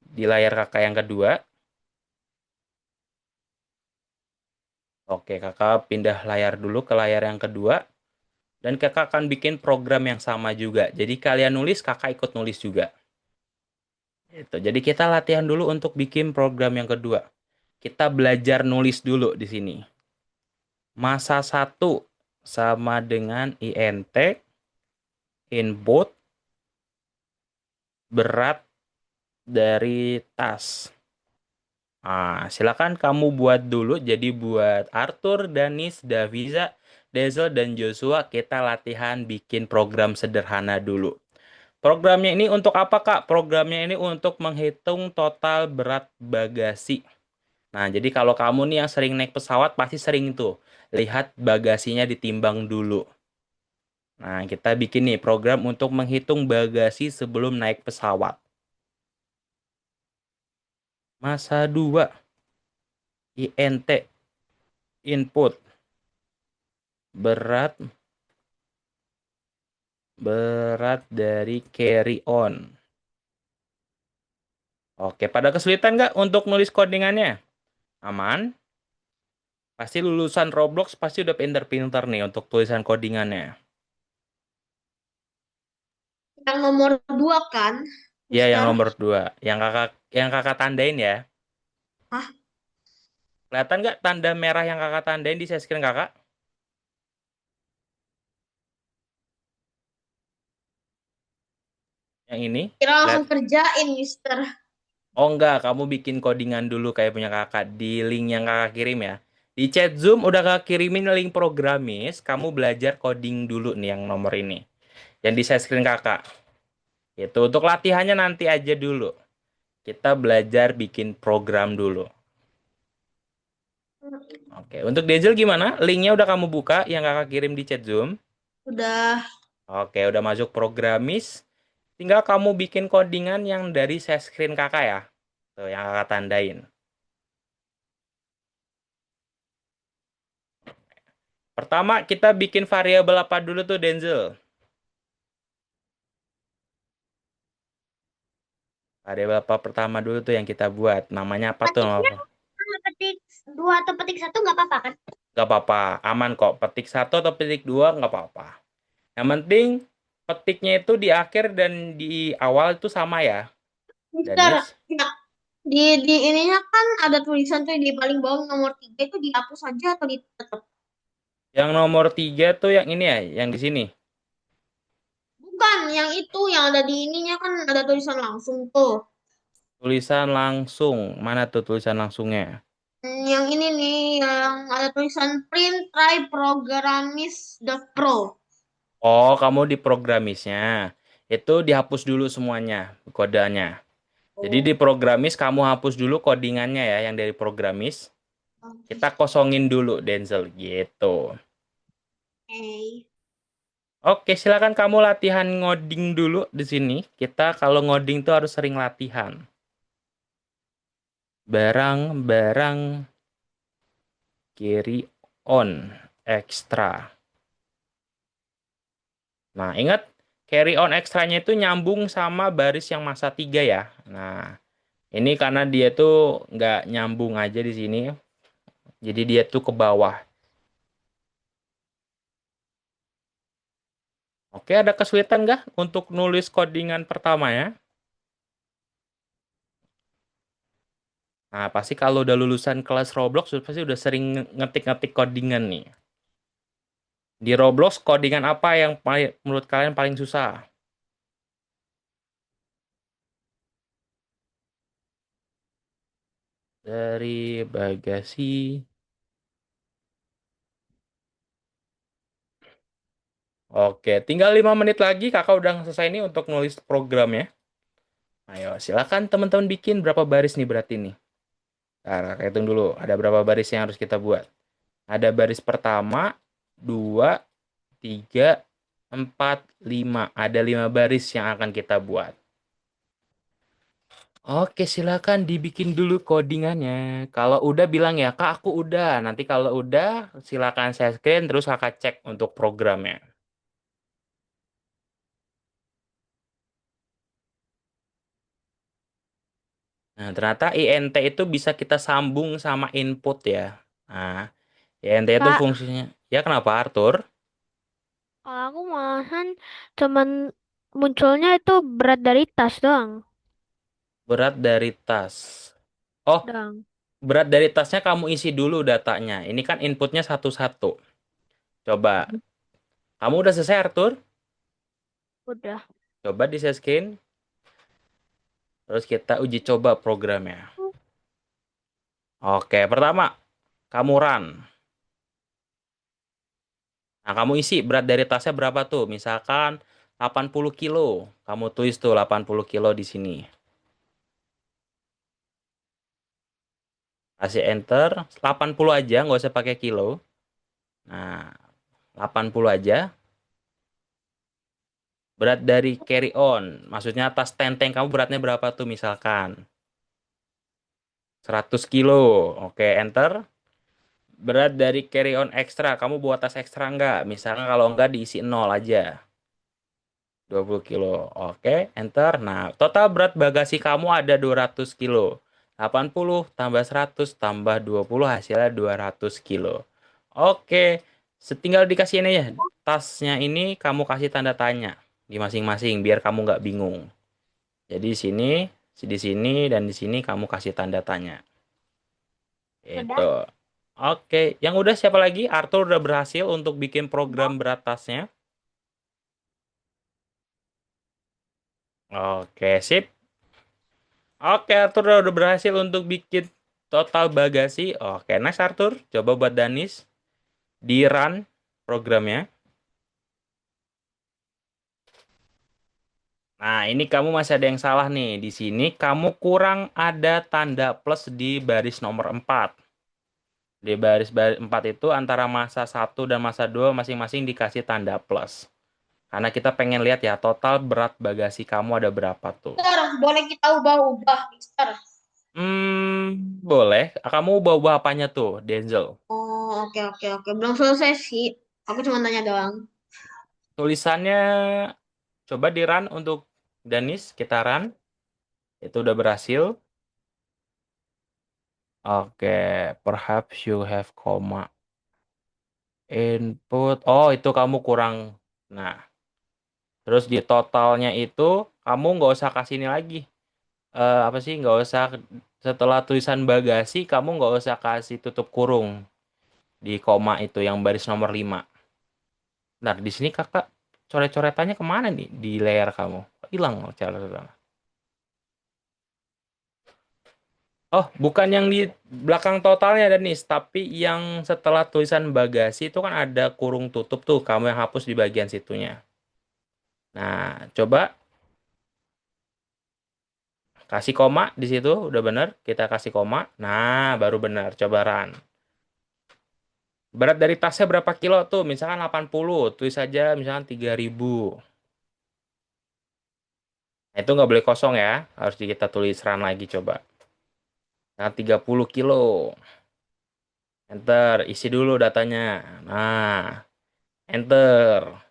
di layar kakak yang kedua. Oke, kakak pindah layar dulu ke layar yang kedua. Dan kakak akan bikin program yang sama juga. Jadi kalian nulis, kakak ikut nulis juga. Itu. Jadi kita latihan dulu untuk bikin program yang kedua. Kita belajar nulis dulu di sini. Masa 1 sama dengan INT, input, berat dari tas. Nah, silakan kamu buat dulu. Jadi buat Arthur, Danis, Daviza, Dezel, dan Joshua, kita latihan bikin program sederhana dulu. Programnya ini untuk apa, Kak? Programnya ini untuk menghitung total berat bagasi. Nah, jadi kalau kamu nih yang sering naik pesawat, pasti sering tuh lihat bagasinya ditimbang dulu. Nah, kita bikin nih program untuk menghitung bagasi sebelum naik pesawat. Masa 2, INT, input, berat berat dari carry on. Oke, pada kesulitan nggak untuk nulis codingannya? Aman? Pasti lulusan Roblox pasti udah pinter-pinter nih untuk tulisan codingannya. Yang nomor 2 kan, Ya, yang Mister? nomor 2. Yang kakak tandain ya. Hah? Kelihatan nggak tanda merah yang kakak tandain di share screen kakak? Yang ini? Kira Lihat. langsung kerjain, Mister. Oh enggak, kamu bikin codingan dulu kayak punya kakak di link yang kakak kirim ya. Di chat Zoom udah kakak kirimin link programis, kamu belajar coding dulu nih yang nomor ini. Yang di share screen kakak. Itu untuk latihannya nanti aja dulu. Kita belajar bikin program dulu. Oke, untuk Denzel gimana? Linknya udah kamu buka yang kakak kirim di chat Zoom. Udah. Oke, udah masuk programis. Tinggal kamu bikin codingan yang dari share screen kakak ya. Tuh, yang kakak tandain. Pertama, kita bikin variabel apa dulu tuh, Denzel? Variabel apa pertama dulu tuh yang kita buat? Namanya apa tuh? Nama Petiknya apa? petik 2 atau petik 1 nggak apa-apa kan? Gak apa-apa, aman kok. Petik 1 atau petik 2 nggak apa-apa. Yang penting petiknya itu di akhir dan di awal itu sama ya, Mister, Danis. ya, di ininya kan ada tulisan tuh di paling bawah nomor 3 itu dihapus saja atau ditetap? Yang nomor 3 tuh yang ini ya, yang di sini. Bukan, yang itu yang ada di ininya kan ada tulisan langsung tuh. Tulisan langsung. Mana tuh tulisan langsungnya? Yang ini nih yang ada tulisan print try programmis.pro. Oh, kamu di programisnya. Itu dihapus dulu semuanya kodenya. Jadi Oh, di programis kamu hapus dulu codingannya ya yang dari programis. oke. Kita kosongin dulu Denzel gitu. Oke, silakan kamu latihan ngoding dulu di sini. Kita kalau ngoding tuh harus sering latihan. Barang-barang carry on extra. Nah, ingat carry on extra-nya itu nyambung sama baris yang masa 3 ya. Nah, ini karena dia tuh nggak nyambung aja di sini. Jadi dia tuh ke bawah. Oke, ada kesulitan nggak untuk nulis codingan pertama ya? Nah, pasti kalau udah lulusan kelas Roblox, pasti udah sering ngetik-ngetik codingan nih. Di Roblox, codingan apa yang menurut kalian paling susah? Dari bagasi. Oke, tinggal 5 menit lagi kakak udah selesai nih untuk nulis programnya. Ayo, silakan teman-teman bikin berapa baris nih berarti nih. Nah, kakak hitung dulu, ada berapa baris yang harus kita buat. Ada baris pertama, 2, 3, 4, 5. Ada 5 baris yang akan kita buat. Oke, silakan dibikin dulu codingannya. Kalau udah bilang ya, Kak, aku udah. Nanti kalau udah, silakan saya screen terus kakak cek untuk programnya. Nah, ternyata INT itu bisa kita sambung sama input ya. Nah, INT itu Kak, fungsinya. Ya, kenapa, Arthur? kalau aku malahan cuman munculnya itu berat dari tas doang. Berat dari tas. Oh, Doang. berat dari tasnya kamu isi dulu datanya. Ini kan inputnya satu-satu. Coba. Kamu udah selesai, Arthur? Udah. Coba di share screen. Terus kita uji coba programnya. Oke, pertama, kamu run. Nah, kamu isi berat dari tasnya berapa tuh? Misalkan 80 kilo. Kamu tulis tuh 80 kilo di sini. Kasih enter. 80 aja, nggak usah pakai kilo. Nah, 80 aja. Berat dari carry on. Maksudnya tas tenteng kamu beratnya berapa tuh misalkan? 100 kilo. Oke, enter. Berat dari carry on ekstra. Kamu buat tas ekstra nggak? Misalkan kalau nggak diisi 0 aja. 20 kilo. Oke, enter. Nah, total berat bagasi kamu ada 200 kilo. 80 tambah 100 tambah 20 hasilnya 200 kilo. Oke, setinggal dikasih ini ya. Tasnya ini kamu kasih tanda tanya di masing-masing biar kamu nggak bingung. Jadi di sini, dan di sini kamu kasih tanda tanya. Itu. Udah. Oke, yang udah siapa lagi? Arthur udah berhasil untuk bikin program berat tasnya. Oke, sip. Oke, Arthur udah berhasil untuk bikin total bagasi. Oke, nice Arthur. Coba buat Danis. Di run programnya. Nah, ini kamu masih ada yang salah nih. Di sini kamu kurang ada tanda plus di baris nomor 4. Di baris 4 itu antara masa 1 dan masa 2 masing-masing dikasih tanda plus. Karena kita pengen lihat ya total berat bagasi kamu ada berapa tuh. Mister, boleh kita ubah-ubah, Mister. Boleh. Kamu bawa apanya tuh, Denzel? Oh, oke, oke, oke. Belum selesai sih. Aku cuma tanya doang. Tulisannya coba di run untuk Danis, kita run. Itu udah berhasil. Oke, perhaps you have comma input. Oh, itu kamu kurang. Nah, terus di totalnya itu kamu nggak usah kasih ini lagi. Apa sih? Nggak usah setelah tulisan bagasi kamu nggak usah kasih tutup kurung di koma itu yang baris nomor 5. Nah, di sini kakak coret-coretannya kemana nih di layar kamu? Hilang coret-coretannya. Oh, bukan yang di belakang totalnya Danis, tapi yang setelah tulisan bagasi itu kan ada kurung tutup tuh, kamu yang hapus di bagian situnya. Nah, coba kasih koma di situ, udah bener, kita kasih koma. Nah, baru bener, coba run. Berat dari tasnya berapa kilo tuh? Misalkan 80, tulis saja misalkan 3000. Nah, itu nggak boleh kosong ya, harus kita tulis run lagi coba. Nah, 30 kilo. Enter, isi dulu datanya. Nah, enter.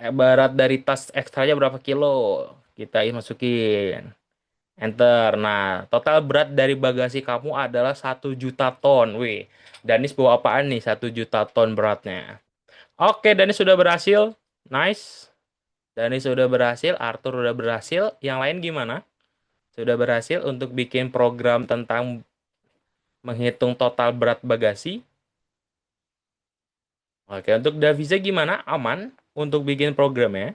Berat dari tas ekstranya berapa kilo? Kita masukin. Enter. Nah, total berat dari bagasi kamu adalah 1 juta ton. Wih, Danis bawa apaan nih 1 juta ton beratnya? Oke, Danis sudah berhasil. Nice. Danis sudah berhasil. Arthur sudah berhasil. Yang lain gimana? Sudah berhasil untuk bikin program tentang menghitung total berat bagasi? Oke, untuk Daviza gimana? Aman untuk bikin programnya?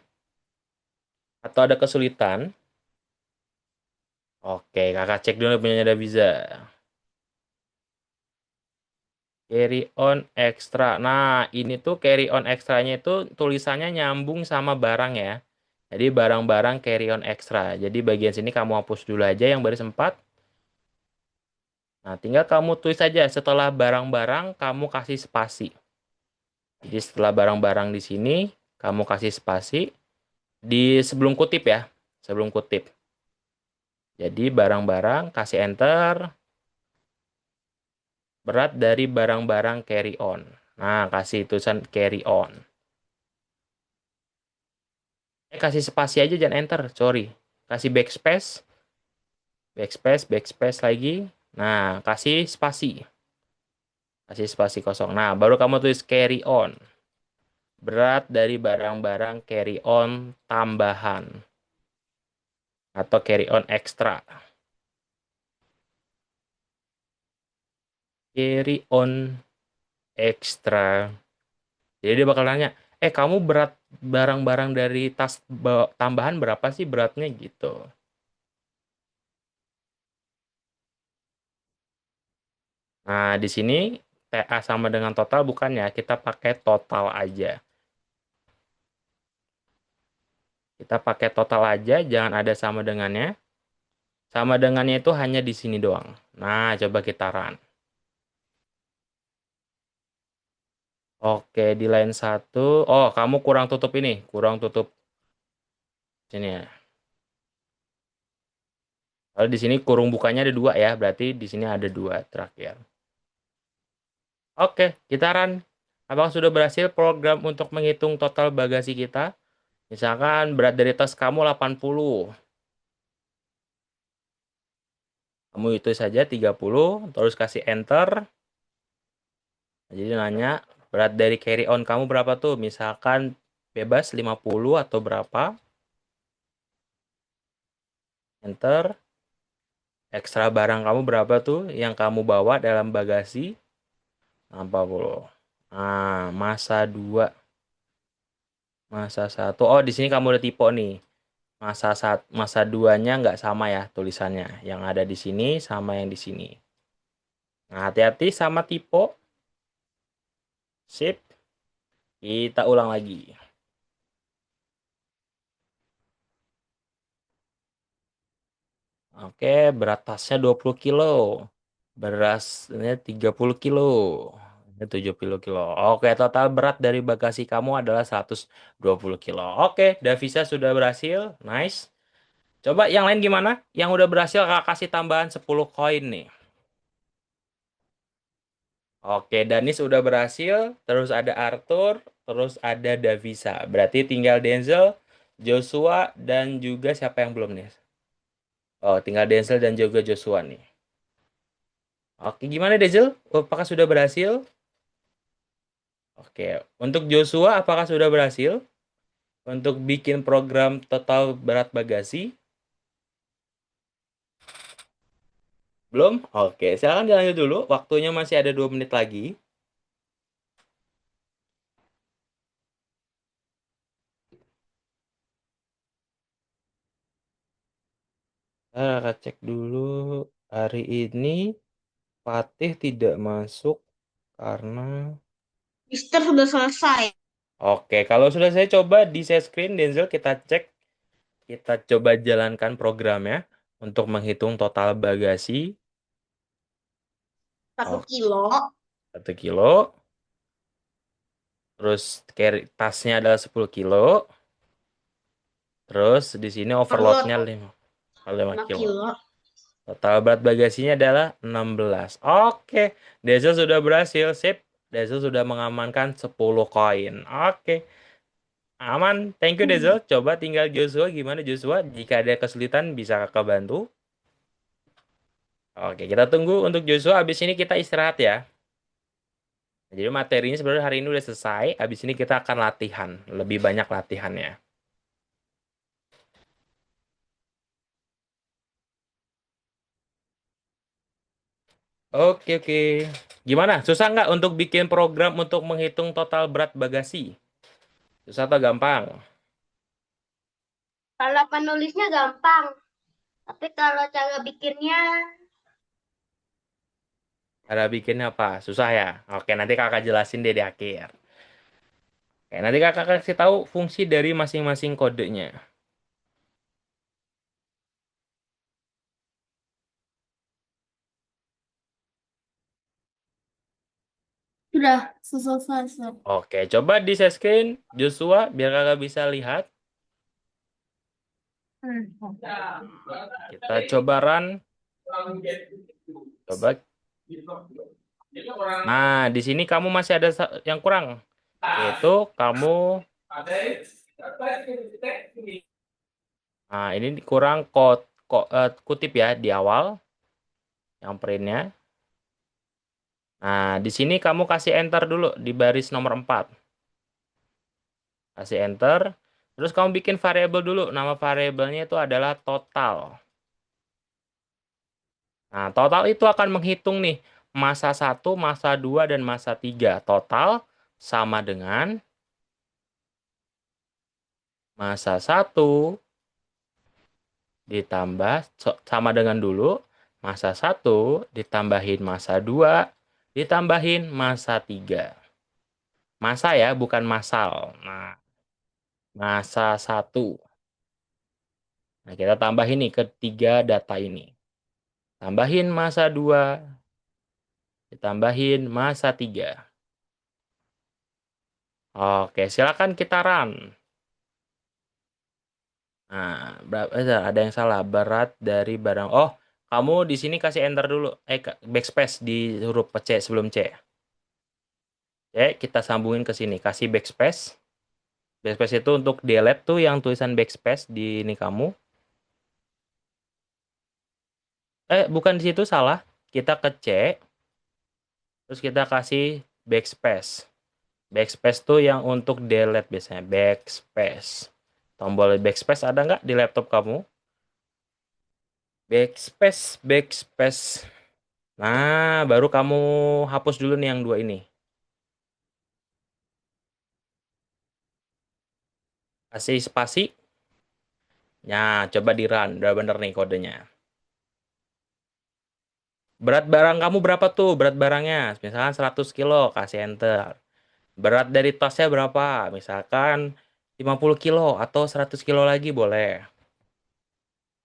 Atau ada kesulitan? Oke, kakak cek dulu punya Daviza. Carry on extra. Nah, ini tuh carry on extranya itu tulisannya nyambung sama barang ya. Jadi barang-barang carry on extra. Jadi bagian sini kamu hapus dulu aja yang baris 4. Nah, tinggal kamu tulis saja setelah barang-barang kamu kasih spasi. Jadi setelah barang-barang di sini kamu kasih spasi di sebelum kutip ya. Sebelum kutip. Jadi barang-barang kasih enter. Berat dari barang-barang carry on. Nah, kasih tulisan carry on. Kasih spasi aja, jangan enter, sorry. Kasih backspace. Backspace lagi. Nah, kasih spasi. Kasih spasi kosong. Nah, baru kamu tulis carry on. Berat dari barang-barang carry on tambahan. Atau carry on extra. Carry on extra. Jadi dia bakal nanya, kamu berat barang-barang dari tas tambahan berapa sih beratnya gitu. Nah, di sini TA sama dengan total bukan ya, kita pakai total aja. Kita pakai total aja, jangan ada sama dengannya. Sama dengannya itu hanya di sini doang. Nah, coba kita run. Oke, di line 1. Oh, kamu kurang tutup ini. Kurang tutup sini ya. Kalau di sini kurung bukanya ada 2 ya, berarti di sini ada 2 terakhir. Oke, kita run. Apakah sudah berhasil program untuk menghitung total bagasi kita? Misalkan berat dari tas kamu 80. Kamu itu saja 30, terus kasih enter. Jadi nanya, berat dari carry on kamu berapa tuh? Misalkan bebas 50 atau berapa. Enter. Ekstra barang kamu berapa tuh yang kamu bawa dalam bagasi? 60. Nah, masa 2. Masa 1. Oh, di sini kamu udah tipe nih. Masa 2-nya nggak sama ya tulisannya. Yang ada di sini sama yang di sini. Nah, hati-hati sama tipe. Sip. Kita ulang lagi. Oke, berat tasnya 20 kilo. Berasnya 30 kilo. Ini 70 kilo. Oke, total berat dari bagasi kamu adalah 120 kilo. Oke, Davisa sudah berhasil. Nice. Coba yang lain gimana? Yang udah berhasil kakak kasih tambahan 10 koin nih. Oke, Danis udah berhasil. Terus ada Arthur. Terus ada Davisa. Berarti tinggal Denzel, Joshua, dan juga siapa yang belum nih? Oh, tinggal Denzel dan juga Joshua nih. Oke, gimana Denzel? Apakah sudah berhasil? Oke, untuk Joshua apakah sudah berhasil? Untuk bikin program total berat bagasi? Belum? Oke, silakan dilanjut dulu. Waktunya masih ada 2 menit lagi. Kita cek dulu. Hari ini Fatih tidak masuk karena... Mister sudah selesai. Oke, kalau sudah saya coba di share screen, Denzel kita cek. Kita coba jalankan programnya untuk menghitung total bagasi. 1 Oh, kilo. 1 kilo. Terus tasnya adalah 10 kilo. Terus di sini overloadnya 5 5 kilo. kilo. Total berat bagasinya adalah 16. Oke, Denzel sudah berhasil. Sip. Denzel sudah mengamankan 10 koin. Oke. Aman. Thank you Denzel. Coba tinggal Joshua. Gimana Joshua? Jika ada kesulitan bisa kakak bantu. Oke, kita tunggu untuk Joshua. Habis ini kita istirahat ya. Jadi materinya sebenarnya hari ini udah selesai. Habis ini kita akan latihan. Lebih banyak latihannya. Oke. Gimana? Susah nggak untuk bikin program untuk menghitung total berat bagasi? Susah atau gampang? Kalau penulisnya gampang. Tapi kalau cara bikinnya Cara bikinnya apa? Susah ya? Oke, nanti kakak jelasin deh di akhir. Oke, nanti kakak kasih tahu fungsi dari masing-masing kodenya. Sudah selesai. Oke, coba di share screen Joshua biar kakak bisa lihat. Kita coba run. Coba. Nah, di sini kamu masih ada yang kurang. Yaitu kamu. Nah, ini kurang kutip ya di awal. Yang printnya. Nah, di sini kamu kasih enter dulu di baris nomor 4. Kasih enter. Terus kamu bikin variabel dulu. Nama variabelnya itu adalah total. Nah, total itu akan menghitung nih masa 1, masa 2, dan masa 3. Total sama dengan masa 1 ditambah sama dengan dulu masa 1 ditambahin masa 2 ditambahin masa 3. Masa ya, bukan masal. Nah, masa 1. Nah, kita tambahin nih ketiga data ini. Tambahin masa 2 ditambahin masa 3. Oke, silakan kita run. Nah, ada yang salah. Berat dari barang. Oh, kamu di sini kasih enter dulu. Backspace di huruf C sebelum C. Oke, kita sambungin ke sini. Kasih backspace. Backspace itu untuk delete tuh yang tulisan backspace di ini kamu. Bukan di situ, salah. Kita ke C. Terus kita kasih backspace. Backspace tuh yang untuk delete biasanya. Backspace. Tombol backspace ada nggak di laptop kamu? Backspace. Nah, baru kamu hapus dulu nih yang 2 ini. Kasih spasi. Nah, coba di run. Udah bener nih kodenya. Berat barang kamu berapa tuh? Berat barangnya. Misalkan 100 kilo. Kasih enter. Berat dari tasnya berapa? Misalkan 50 kilo atau 100 kilo lagi boleh.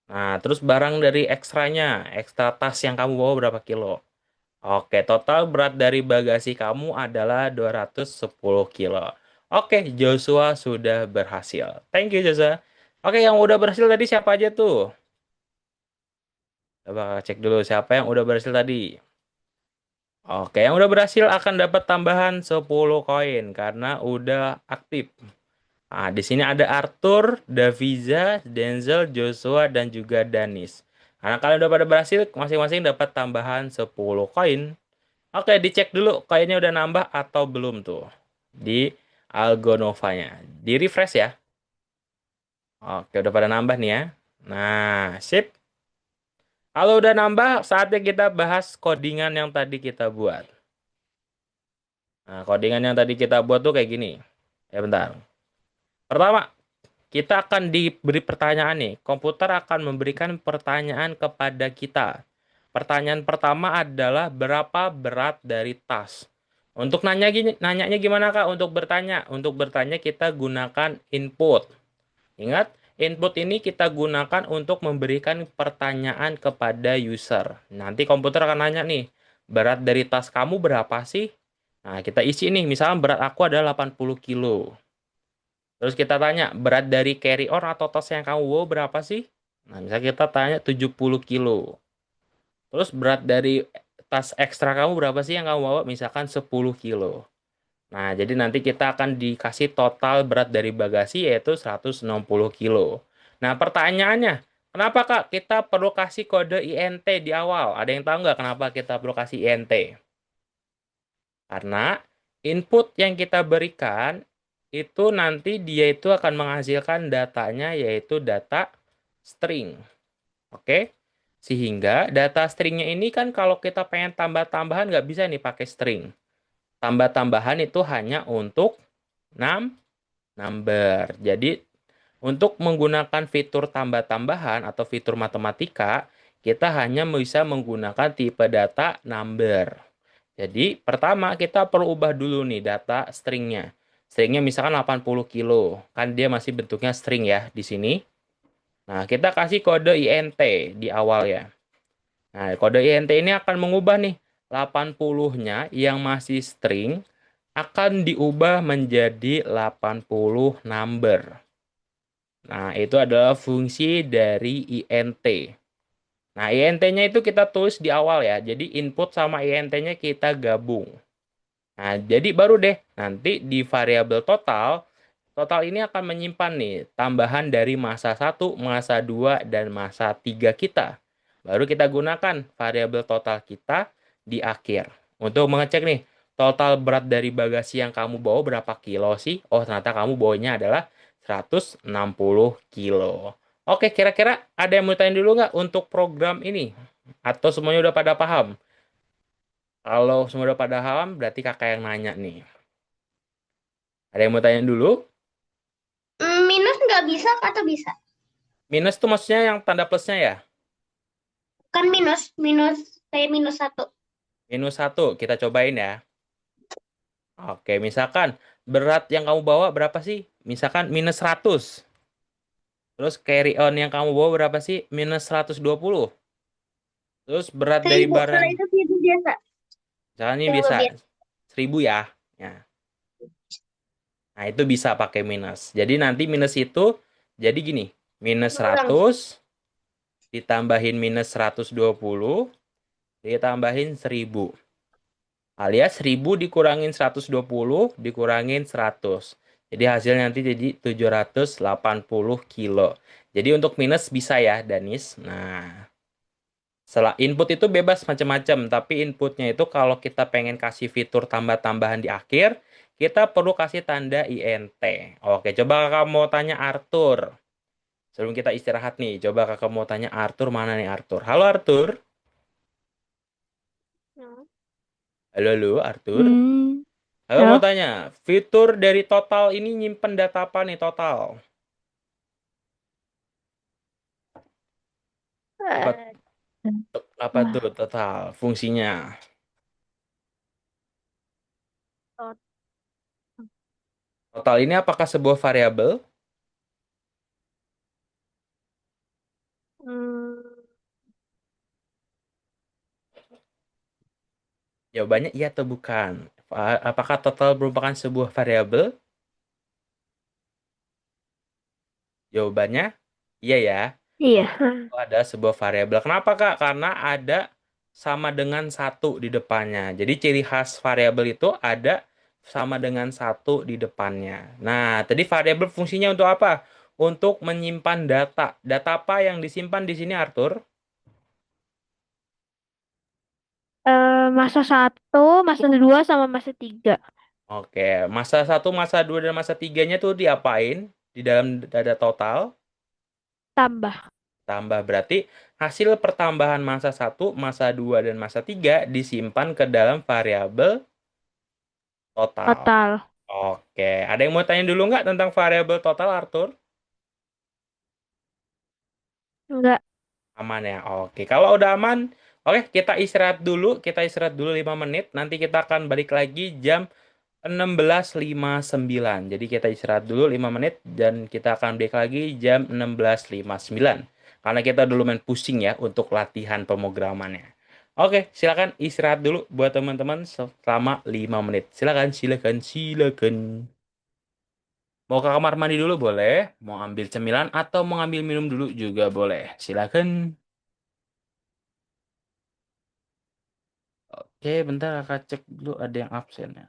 Nah, terus barang dari ekstranya. Ekstra tas yang kamu bawa berapa kilo? Oke, total berat dari bagasi kamu adalah 210 kilo. Oke, Joshua sudah berhasil. Thank you, Joshua. Oke, yang udah berhasil tadi siapa aja tuh? Coba cek dulu siapa yang udah berhasil tadi. Oke, yang udah berhasil akan dapat tambahan 10 koin karena udah aktif. Nah, di sini ada Arthur, Daviza, Denzel, Joshua, dan juga Danis. Karena kalian udah pada berhasil, masing-masing dapat tambahan 10 koin. Oke, dicek dulu koinnya udah nambah atau belum tuh di Algonovanya. Di refresh ya. Oke, udah pada nambah nih ya. Nah, sip. Kalau udah nambah, saatnya kita bahas codingan yang tadi kita buat. Nah, codingan yang tadi kita buat tuh kayak gini. Ya, bentar. Pertama, kita akan diberi pertanyaan nih. Komputer akan memberikan pertanyaan kepada kita. Pertanyaan pertama adalah berapa berat dari tas? Untuk nanyanya gimana Kak? Untuk bertanya kita gunakan input. Ingat, input ini kita gunakan untuk memberikan pertanyaan kepada user. Nanti komputer akan nanya nih, berat dari tas kamu berapa sih? Nah, kita isi nih, misalnya berat aku adalah 80 kilo. Terus kita tanya, berat dari carry on atau tas yang kamu bawa berapa sih? Nah, misalnya kita tanya 70 kilo. Terus berat dari tas ekstra kamu berapa sih yang kamu bawa? Misalkan 10 kilo. Nah, jadi nanti kita akan dikasih total berat dari bagasi yaitu 160 kilo. Nah, pertanyaannya, kenapa Kak kita perlu kasih kode INT di awal? Ada yang tahu nggak kenapa kita perlu kasih INT? Karena input yang kita berikan itu nanti dia itu akan menghasilkan datanya yaitu data string. Oke? Sehingga data stringnya ini kan kalau kita pengen tambah-tambahan nggak bisa nih pakai string. Tambah-tambahan itu hanya untuk number. Jadi untuk menggunakan fitur tambah-tambahan atau fitur matematika, kita hanya bisa menggunakan tipe data number. Jadi, pertama kita perlu ubah dulu nih data stringnya. Stringnya misalkan 80 kilo. Kan dia masih bentuknya string ya di sini. Nah, kita kasih kode INT di awal ya. Nah, kode INT ini akan mengubah nih 80-nya yang masih string akan diubah menjadi 80 number. Nah, itu adalah fungsi dari INT. Nah, INT-nya itu kita tulis di awal ya. Jadi input sama INT-nya kita gabung. Nah, jadi baru deh nanti di variabel total, total ini akan menyimpan nih tambahan dari masa 1, masa 2, dan masa 3 kita. Baru kita gunakan variabel total kita di akhir. Untuk mengecek nih, total berat dari bagasi yang kamu bawa berapa kilo sih? Oh, ternyata kamu bawanya adalah 160 kilo. Oke, kira-kira ada yang mau tanya dulu nggak untuk program ini? Atau semuanya udah pada paham? Kalau semua udah pada paham, berarti kakak yang nanya nih. Ada yang mau tanya dulu? Minus nggak bisa atau bisa? Minus tuh maksudnya yang tanda plusnya ya? Kan minus, minus kayak minus satu. Minus 1, kita cobain ya. Oke, misalkan berat yang kamu bawa berapa sih? Misalkan minus 100. Terus carry on yang kamu bawa berapa sih? Minus 120. Terus berat dari Seribu, kalau barang, itu seribu biasa. misalkan ini Seribu bisa biasa. 1000 ya. Nah, itu bisa pakai minus. Jadi nanti minus itu jadi gini, minus Kurang. 100 ditambahin minus 120 ditambahin 1000. Alias 1000 dikurangin 120 dikurangin 100. Jadi hasilnya nanti jadi 780 kilo. Jadi untuk minus bisa ya, Danis. Nah, setelah input itu bebas macam-macam, tapi inputnya itu kalau kita pengen kasih fitur tambah-tambahan di akhir, kita perlu kasih tanda INT. Oke, coba kakak mau tanya Arthur. Sebelum kita istirahat nih, coba kakak mau tanya Arthur, mana nih Arthur? Halo Arthur. Ya. Halo, halo Arthur. Hmm. Aku mau Ya. tanya, fitur dari total ini nyimpen data apa nih total? Apa, Eh, apa tuh total fungsinya? tot- Total ini apakah sebuah variabel? hmm, Jawabannya iya atau bukan? Apakah total merupakan sebuah variabel? Jawabannya iya ya. iya. Itu ada sebuah variabel. Kenapa Kak? Karena ada sama dengan satu di depannya. Jadi ciri khas variabel itu ada sama dengan satu di depannya. Nah, tadi variabel fungsinya untuk apa? Untuk menyimpan data. Data apa yang disimpan di sini, Arthur? Masa satu, masa dua, sama masa tiga. Oke, masa satu, masa 2, dan masa tiganya tuh diapain di dalam data total? Tambah. Tambah berarti hasil pertambahan masa satu, masa 2, dan masa 3 disimpan ke dalam variabel total. Total. Oke, ada yang mau tanya dulu nggak tentang variabel total, Arthur? Enggak. Aman ya? Oke, kalau udah aman, oke kita istirahat dulu. Kita istirahat dulu 5 menit. Nanti kita akan balik lagi jam 16.59. Jadi kita istirahat dulu 5 menit dan kita akan balik lagi jam 16.59. Karena kita dulu main pusing ya untuk latihan pemrogramannya. Oke, silakan istirahat dulu buat teman-teman selama 5 menit. Silakan, silakan, silakan. Mau ke kamar mandi dulu boleh, mau ambil cemilan atau mau ambil minum dulu juga boleh. Silakan. Oke, bentar kakak cek dulu ada yang absen ya.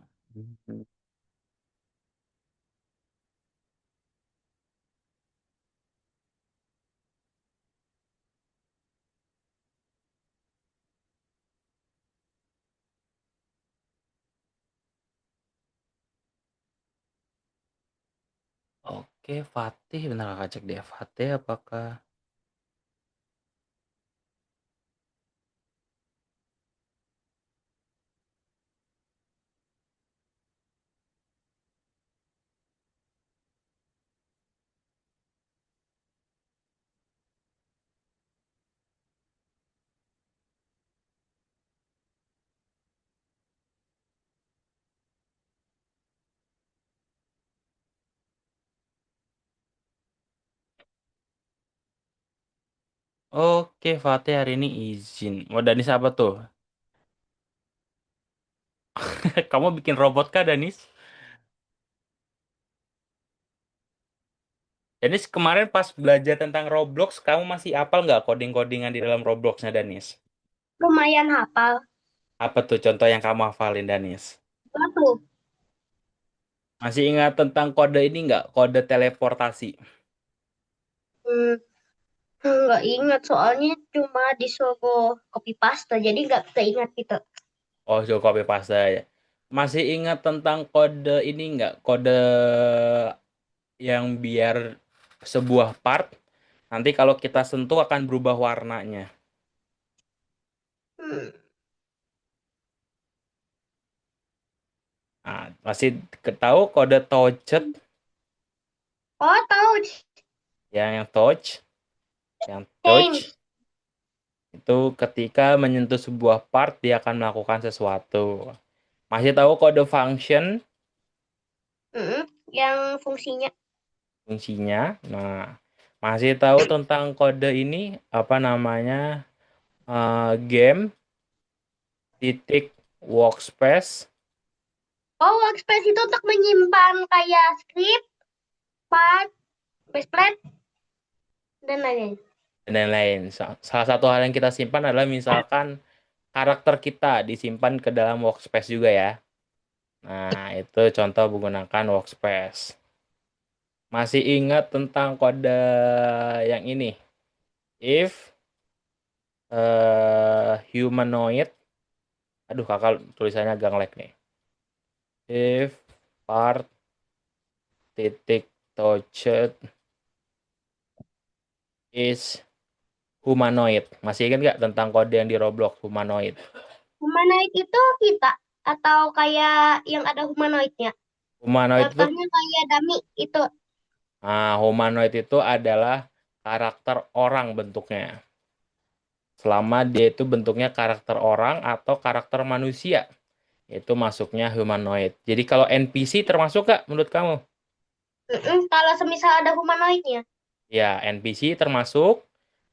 Oke, Fatih, bentar kakak cek deh. Fatih apakah... Oke, Fatih hari ini izin. Mau Danis apa tuh? Kamu bikin robot kah, Danis? Danis kemarin pas belajar tentang Roblox, kamu masih hafal nggak coding-codingan di dalam Robloxnya, Danis? Lumayan hafal. Apa tuh contoh yang kamu hafalin, Danis? Apa tuh? Masih ingat tentang kode ini nggak? Kode teleportasi. Hmm, nggak ingat soalnya cuma disuruh copy paste jadi nggak keinget gitu. Oh, so copy paste ya. Masih ingat tentang kode ini nggak? Kode yang biar sebuah part nanti kalau kita sentuh akan berubah warnanya. Hmm. Nah, masih tahu kode touched Oh, tahu. yang touch Change. itu ketika menyentuh sebuah part dia akan melakukan sesuatu. Masih tahu kode function Yang fungsinya. fungsinya? Nah, masih tahu tentang kode ini apa namanya? Game titik workspace Oh, workspace itu untuk menyimpan kayak script, part, baseplate, dan lain-lain. dan lain-lain. Salah satu hal yang kita simpan adalah misalkan karakter kita disimpan ke dalam workspace juga ya. Nah, itu contoh menggunakan workspace. Masih ingat tentang kode yang ini? If humanoid, aduh kakak tulisannya agak ngelag nih. If part titik touched is humanoid. Masih ingat nggak tentang kode yang di Roblox humanoid? Humanoid itu kita atau kayak yang ada humanoidnya. Humanoid itu, Contohnya kayak dummy itu. humanoid itu adalah karakter orang bentuknya. Selama dia itu bentuknya karakter orang atau karakter manusia, itu masuknya humanoid. Jadi kalau NPC termasuk nggak menurut kamu? Kalau semisal ada humanoidnya. Ya, NPC termasuk.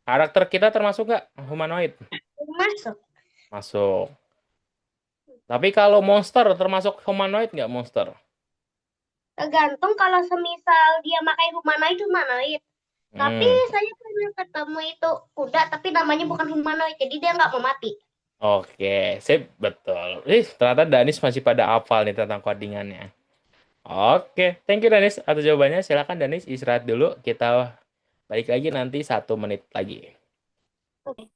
Karakter kita termasuk nggak humanoid? Masuk. Masuk. Tapi kalau monster termasuk humanoid nggak monster? Tergantung kalau semisal dia pakai humanoid, humanoid. Tapi Hmm. saya pernah ketemu itu kuda tapi namanya bukan humanoid. Jadi dia nggak mau mati. Oke, sip, betul. Ternyata Danis masih pada hafal nih tentang codingannya. Oke, thank you Danis atas jawabannya. Silakan Danis istirahat dulu. Kita balik lagi nanti 1 menit lagi. Oke.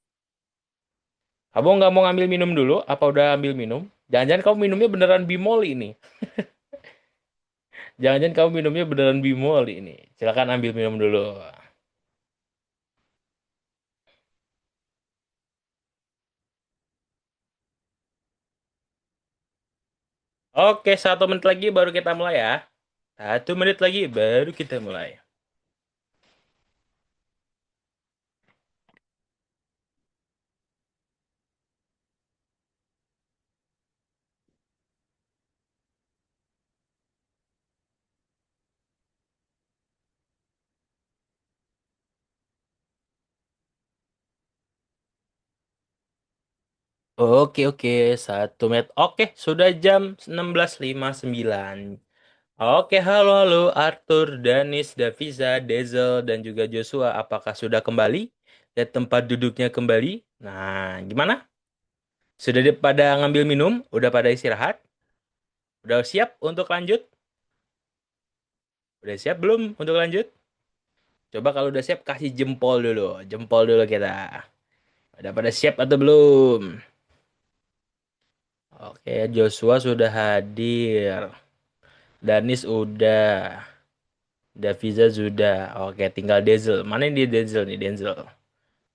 Kamu nggak mau ngambil minum dulu? Apa udah ambil minum? Jangan-jangan kamu minumnya beneran Bimol ini. Jangan-jangan kamu minumnya beneran Bimol ini. Silakan ambil minum dulu. Oke, 1 menit lagi baru kita mulai ya. 1 menit lagi baru kita mulai. Oke, 1 menit. Oke, sudah jam 16.59. Oke, halo Arthur, Danis, Daviza, Dezel, dan juga Joshua. Apakah sudah kembali ke tempat duduknya kembali? Nah, gimana? Sudah pada ngambil minum? Udah pada istirahat? Udah siap untuk lanjut? Udah siap belum untuk lanjut? Coba kalau udah siap kasih jempol dulu. Jempol dulu kita. Udah pada siap atau belum? Oke, Joshua sudah hadir. Danis udah. Daviza sudah. Oke, tinggal Denzel. Mana ini Denzel nih, Denzel?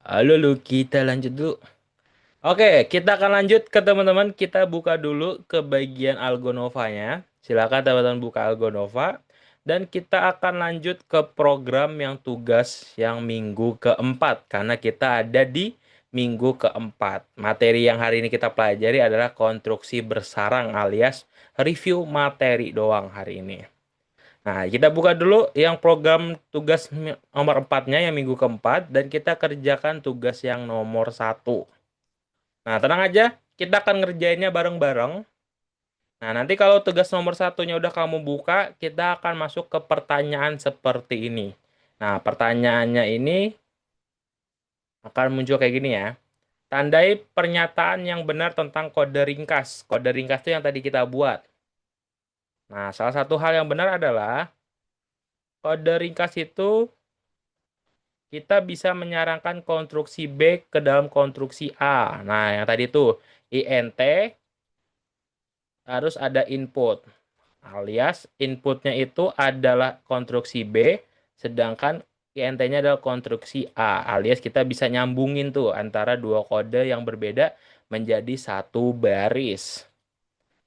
Halo lu, kita lanjut dulu. Oke, kita akan lanjut ke teman-teman. Kita buka dulu ke bagian Algonova-nya. Silakan teman-teman buka Algonova. Dan kita akan lanjut ke program yang tugas yang minggu keempat. Karena kita ada di minggu keempat. Materi yang hari ini kita pelajari adalah konstruksi bersarang alias review materi doang hari ini. Nah, kita buka dulu yang program tugas nomor 4-nya yang minggu keempat, dan kita kerjakan tugas yang nomor 1. Nah, tenang aja, kita akan ngerjainnya bareng-bareng. Nah, nanti kalau tugas nomor 1-nya udah kamu buka, kita akan masuk ke pertanyaan seperti ini. Nah, pertanyaannya ini akan muncul kayak gini ya. Tandai pernyataan yang benar tentang kode ringkas. Kode ringkas itu yang tadi kita buat. Nah, salah satu hal yang benar adalah kode ringkas itu kita bisa menyarankan konstruksi B ke dalam konstruksi A. Nah, yang tadi itu int harus ada input, alias inputnya itu adalah konstruksi B, sedangkan int-nya adalah konstruksi A, alias kita bisa nyambungin tuh antara dua kode yang berbeda menjadi satu baris.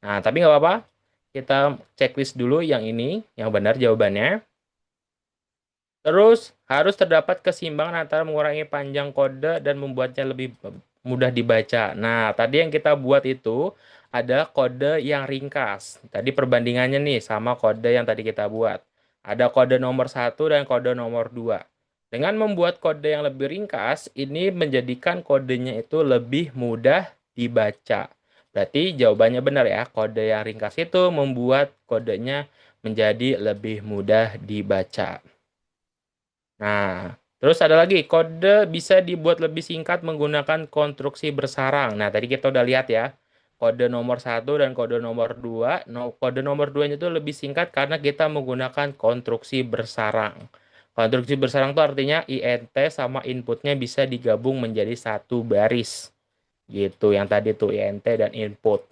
Nah, tapi nggak apa-apa. Kita checklist dulu yang ini, yang benar jawabannya. Terus, harus terdapat keseimbangan antara mengurangi panjang kode dan membuatnya lebih mudah dibaca. Nah, tadi yang kita buat itu adalah kode yang ringkas. Tadi perbandingannya nih sama kode yang tadi kita buat. Ada kode nomor 1 dan kode nomor 2. Dengan membuat kode yang lebih ringkas, ini menjadikan kodenya itu lebih mudah dibaca. Berarti jawabannya benar ya, kode yang ringkas itu membuat kodenya menjadi lebih mudah dibaca. Nah, terus ada lagi, kode bisa dibuat lebih singkat menggunakan konstruksi bersarang. Nah, tadi kita udah lihat ya, kode nomor 1 dan kode nomor 2. Kode nomor 2-nya itu lebih singkat karena kita menggunakan konstruksi bersarang. Konstruksi bersarang itu artinya int sama inputnya bisa digabung menjadi satu baris. Gitu, yang tadi tuh int dan input.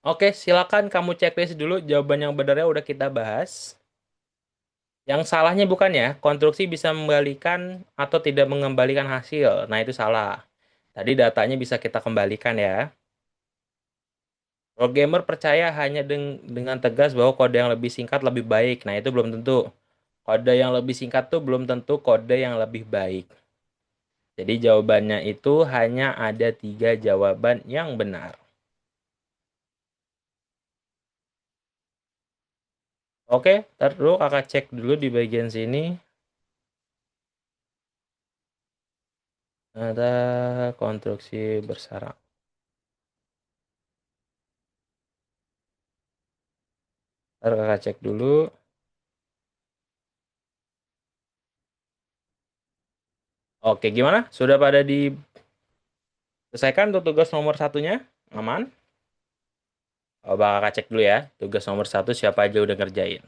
Oke, silakan kamu checklist dulu jawaban yang benarnya udah kita bahas. Yang salahnya bukan ya, konstruksi bisa mengembalikan atau tidak mengembalikan hasil. Nah, itu salah. Tadi datanya bisa kita kembalikan ya. Programmer percaya hanya dengan tegas bahwa kode yang lebih singkat lebih baik. Nah, itu belum tentu. Kode yang lebih singkat tuh belum tentu kode yang lebih baik. Jadi jawabannya itu hanya ada 3 jawaban yang benar. Oke, ntar dulu kakak cek dulu di bagian sini. Ada konstruksi bersarang. Ntar kakak cek dulu. Oke, gimana? Sudah pada diselesaikan untuk tugas nomor 1-nya? Aman? Coba kakak cek dulu ya. Tugas nomor 1 siapa aja udah ngerjain.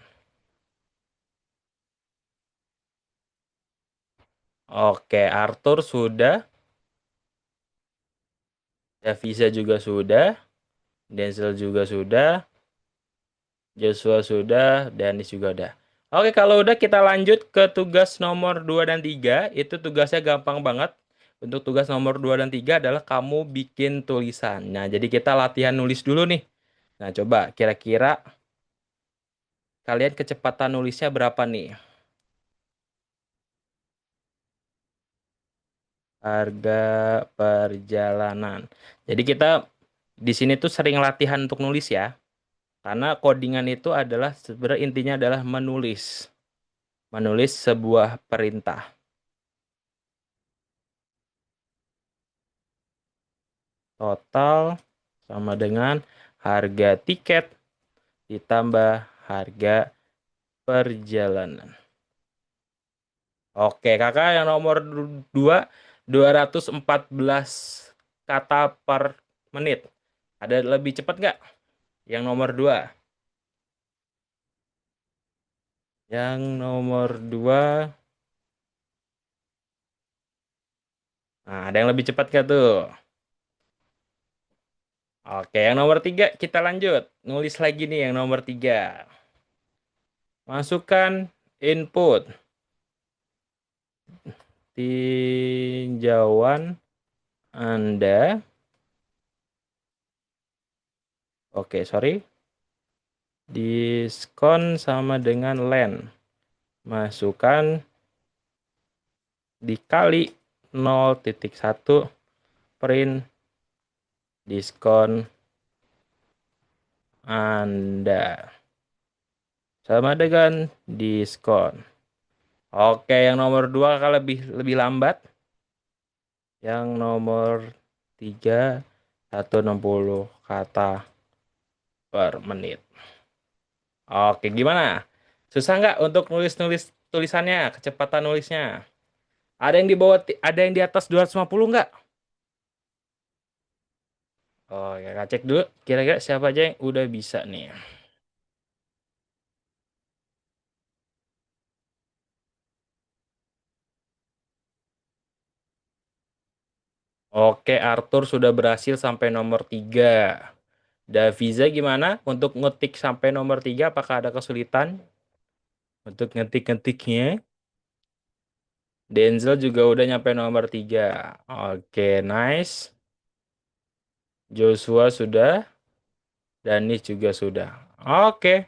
Oke, Arthur sudah. Davisa juga sudah. Denzel juga sudah. Joshua sudah. Danis juga udah. Oke, kalau udah kita lanjut ke tugas nomor 2 dan 3. Itu tugasnya gampang banget. Untuk tugas nomor 2 dan 3 adalah kamu bikin tulisan. Nah, jadi kita latihan nulis dulu nih. Nah, coba kira-kira kalian kecepatan nulisnya berapa nih? Harga perjalanan. Jadi kita di sini tuh sering latihan untuk nulis ya. Karena codingan itu adalah sebenarnya intinya adalah menulis. Menulis sebuah perintah. Total sama dengan harga tiket ditambah harga perjalanan. Oke, kakak yang nomor 2, 214 kata per menit. Ada lebih cepat nggak? Yang nomor 2. Yang nomor 2. Nah, ada yang lebih cepat nggak tuh? Oke, yang nomor 3 kita lanjut. Nulis lagi nih yang nomor 3. Masukkan input. Tinjauan Anda. Oke, sorry. Diskon sama dengan len. Masukkan dikali 0,1 print diskon Anda. sama dengan diskon. Oke, yang nomor 2 kakak lebih lambat. Yang nomor 3 160 kata per menit. Oke, gimana? Susah nggak untuk nulis tulisannya, kecepatan nulisnya? Ada yang di atas 250 nggak? Oh, ya, Kak cek dulu. Kira-kira siapa aja yang udah bisa nih. Oke, Arthur sudah berhasil sampai nomor 3. Daviza gimana untuk ngetik sampai nomor 3? Apakah ada kesulitan untuk ngetik-ngetiknya? Denzel juga udah nyampe nomor 3. Oke, nice. Joshua sudah. Danis juga sudah. Oke.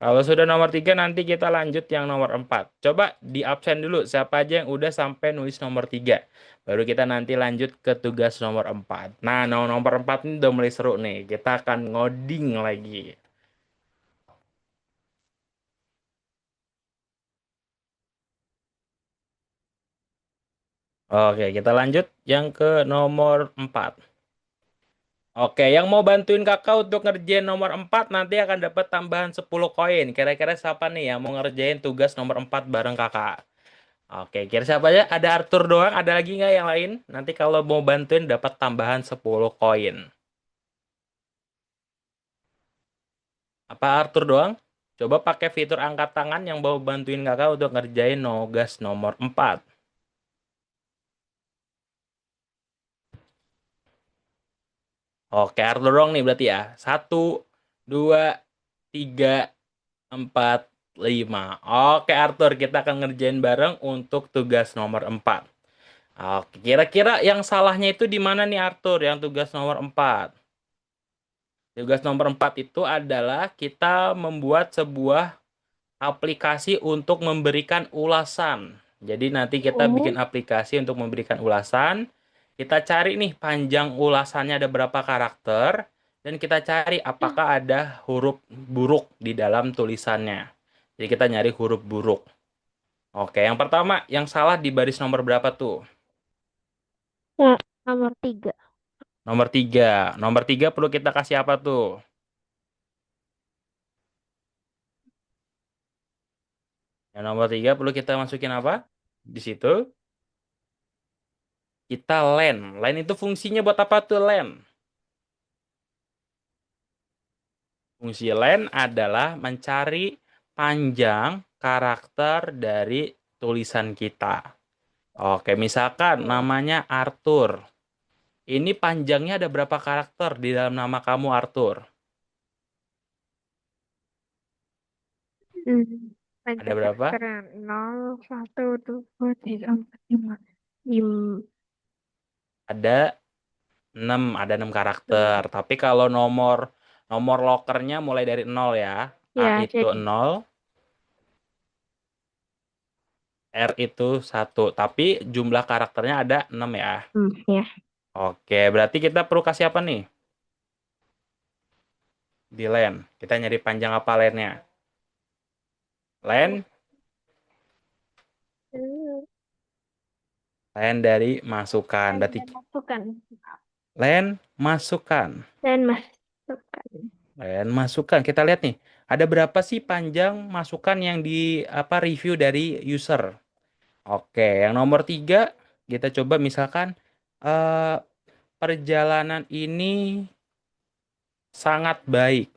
Kalau sudah nomor 3 nanti kita lanjut yang nomor 4. Coba di absen dulu siapa aja yang udah sampai nulis nomor 3. Baru kita nanti lanjut ke tugas nomor 4. Nah, nomor 4 ini udah mulai seru nih. Kita akan ngoding lagi. Oke, kita lanjut yang ke nomor 4. Oke, yang mau bantuin kakak untuk ngerjain nomor 4 nanti akan dapat tambahan 10 koin. Kira-kira siapa nih yang mau ngerjain tugas nomor 4 bareng kakak? Oke, kira siapa aja? Ada Arthur doang, ada lagi nggak yang lain? Nanti kalau mau bantuin dapat tambahan 10 koin. Apa Arthur doang? Coba pakai fitur angkat tangan yang mau bantuin kakak untuk ngerjain tugas nomor 4. Oke, Arthur doang nih berarti ya. 1, 2, 3, 4, 5. Oke Arthur, kita akan ngerjain bareng untuk tugas nomor 4. Oke, kira-kira yang salahnya itu di mana nih Arthur yang tugas nomor 4? Tugas nomor 4 itu adalah kita membuat sebuah aplikasi untuk memberikan ulasan. Jadi nanti kita bikin aplikasi untuk memberikan ulasan. Kita cari nih panjang ulasannya ada berapa karakter. Dan kita cari apakah ada huruf buruk di dalam tulisannya. Jadi kita nyari huruf buruk. Oke, yang pertama, yang salah di baris nomor berapa tuh? Ya, nomor 3. Nomor 3. Nomor 3 perlu kita kasih apa tuh? Yang nomor 3 perlu kita masukin apa? Di situ kita len. Len itu fungsinya buat apa tuh len? Fungsi len adalah mencari panjang karakter dari tulisan kita. Oke, misalkan namanya Arthur. Ini panjangnya ada berapa karakter di dalam nama kamu Arthur? Ada berapa? 0, 1, 2, 3, 4, 5. 5. Ada 6, ada 6 karakter. Tapi kalau nomor lokernya mulai dari 0 ya. A Ya, itu jadi 0, R itu 1. Tapi jumlah karakternya ada 6 ya. ya. Oke, berarti kita perlu kasih apa nih? Di len. Kita nyari panjang apa lennya? Len dari masukan. Berarti Masukkan. len masukkan. Dan masukkan. Len masukkan. Kita lihat nih. Ada berapa sih panjang masukan yang di review dari user? Oke, yang nomor 3 kita coba misalkan eh, perjalanan ini sangat baik.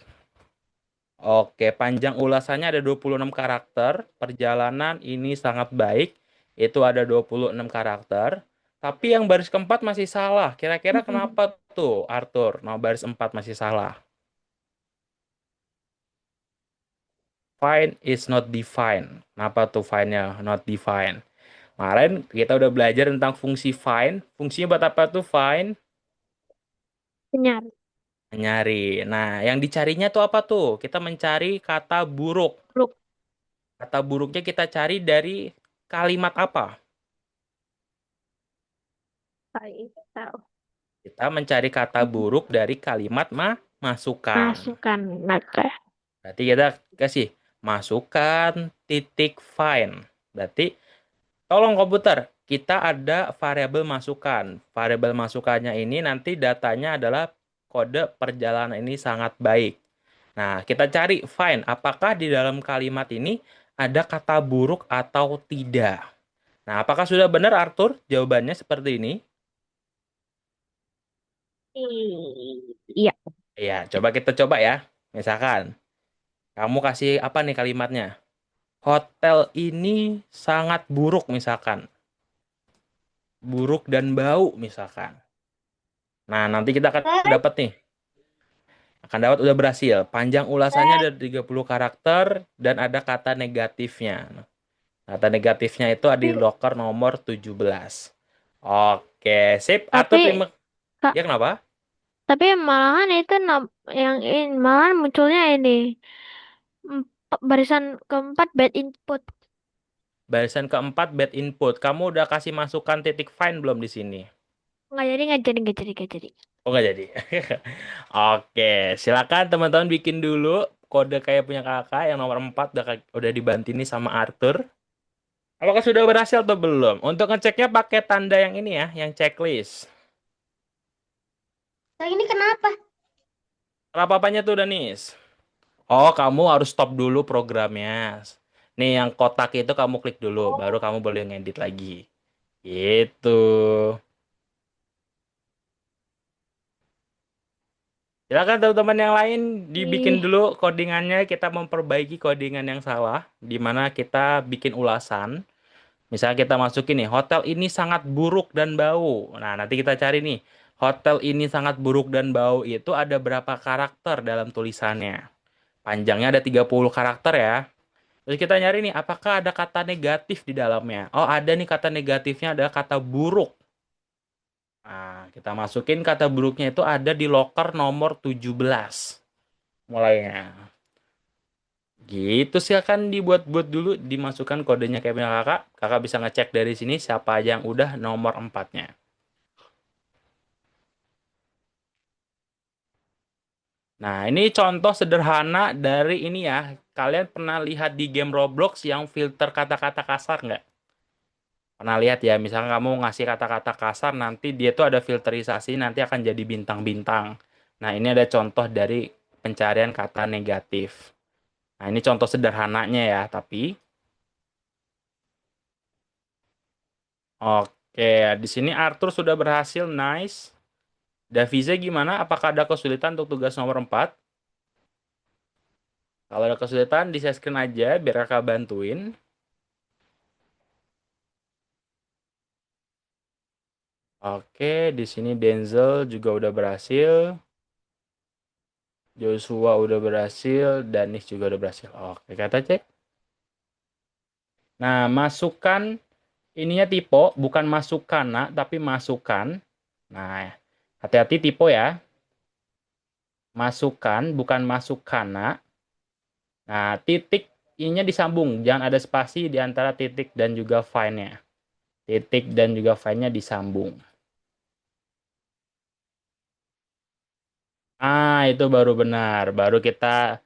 Oke, panjang ulasannya ada 26 karakter. Perjalanan ini sangat baik. Itu ada 26 karakter. Tapi yang baris keempat masih salah. Kira-kira kenapa tuh, Arthur? Nah, baris 4 masih salah. Find is not defined. Kenapa tuh find-nya not defined? Kemarin kita udah belajar tentang fungsi find. Fungsinya buat apa tuh find? Benar. Mencari. Nah, yang dicarinya tuh apa tuh? Kita mencari kata buruk. Buruk. Kata buruknya kita cari dari kalimat apa? Tahu. Kita mencari kata buruk dari kalimat masukan. Masukkan. Maka. Berarti kita kasih masukkan titik find. Berarti tolong komputer, kita ada variabel masukan. Variabel masukannya ini nanti datanya adalah kode perjalanan ini sangat baik. Nah, kita cari find apakah di dalam kalimat ini ada kata buruk atau tidak. Nah, apakah sudah benar Arthur? Jawabannya seperti ini. Iya. Ya, coba kita coba ya. Misalkan, kamu kasih apa nih kalimatnya? Hotel ini sangat buruk misalkan. Buruk dan bau misalkan. Nah, nanti kita akan dapat nih. Akan dapat udah berhasil. Panjang ulasannya ada 30 karakter dan ada kata negatifnya. Kata negatifnya itu ada di loker nomor 17. Oke, sip. Atau Tapi, terima. Kak, Ya kenapa? tapi malahan itu yang ini, malahan munculnya ini barisan keempat bad input. Barisan keempat bad input. Kamu udah kasih masukan titik find belum di sini? Nggak jadi. Oh nggak jadi. Oke, silakan teman-teman bikin dulu kode kayak punya kakak yang nomor 4 udah dibantu nih sama Arthur. Apakah sudah berhasil atau belum? Untuk ngeceknya pakai tanda yang ini ya, yang checklist. Nah, ini kenapa? Apa-apanya tuh, Danis? Oh, kamu harus stop dulu programnya. Nih, yang kotak itu kamu klik dulu, baru kamu boleh ngedit lagi. Gitu. Silakan teman-teman yang lain dibikin Ih, dulu codingannya, kita memperbaiki codingan yang salah, di mana kita bikin ulasan. Misalnya kita masukin nih, hotel ini sangat buruk dan bau. Nah, nanti kita cari nih, hotel ini sangat buruk dan bau itu ada berapa karakter dalam tulisannya. Panjangnya ada 30 karakter ya. Terus kita nyari nih, apakah ada kata negatif di dalamnya? Oh, ada nih kata negatifnya, ada kata buruk. Nah, kita masukin kata buruknya itu ada di loker nomor 17. Mulainya. Gitu sih akan dibuat-buat dulu, dimasukkan kodenya kayak punya kakak. Kakak bisa ngecek dari sini siapa aja yang udah nomor 4-nya. Nah, ini contoh sederhana dari ini ya. Kalian pernah lihat di game Roblox yang filter kata-kata kasar nggak? Pernah lihat ya, misalnya kamu ngasih kata-kata kasar, nanti dia tuh ada filterisasi, nanti akan jadi bintang-bintang. Nah, ini ada contoh dari pencarian kata negatif. Nah, ini contoh sederhananya ya, tapi oke, di sini Arthur sudah berhasil, nice. Davize gimana? Apakah ada kesulitan untuk tugas nomor 4? Kalau ada kesulitan, di share screen aja, biar kakak bantuin. Oke, di sini Denzel juga udah berhasil. Joshua udah berhasil, Danis juga udah berhasil. Oke, kata cek. Nah, masukkan ininya tipe, bukan masukkan, nak, tapi masukkan. Nah, hati-hati tipe ya. Masukkan, bukan masukkan, nak. Nah, titik ininya disambung, jangan ada spasi di antara titik dan juga find-nya. Titik dan juga find-nya disambung. Ah, itu baru benar. Baru kita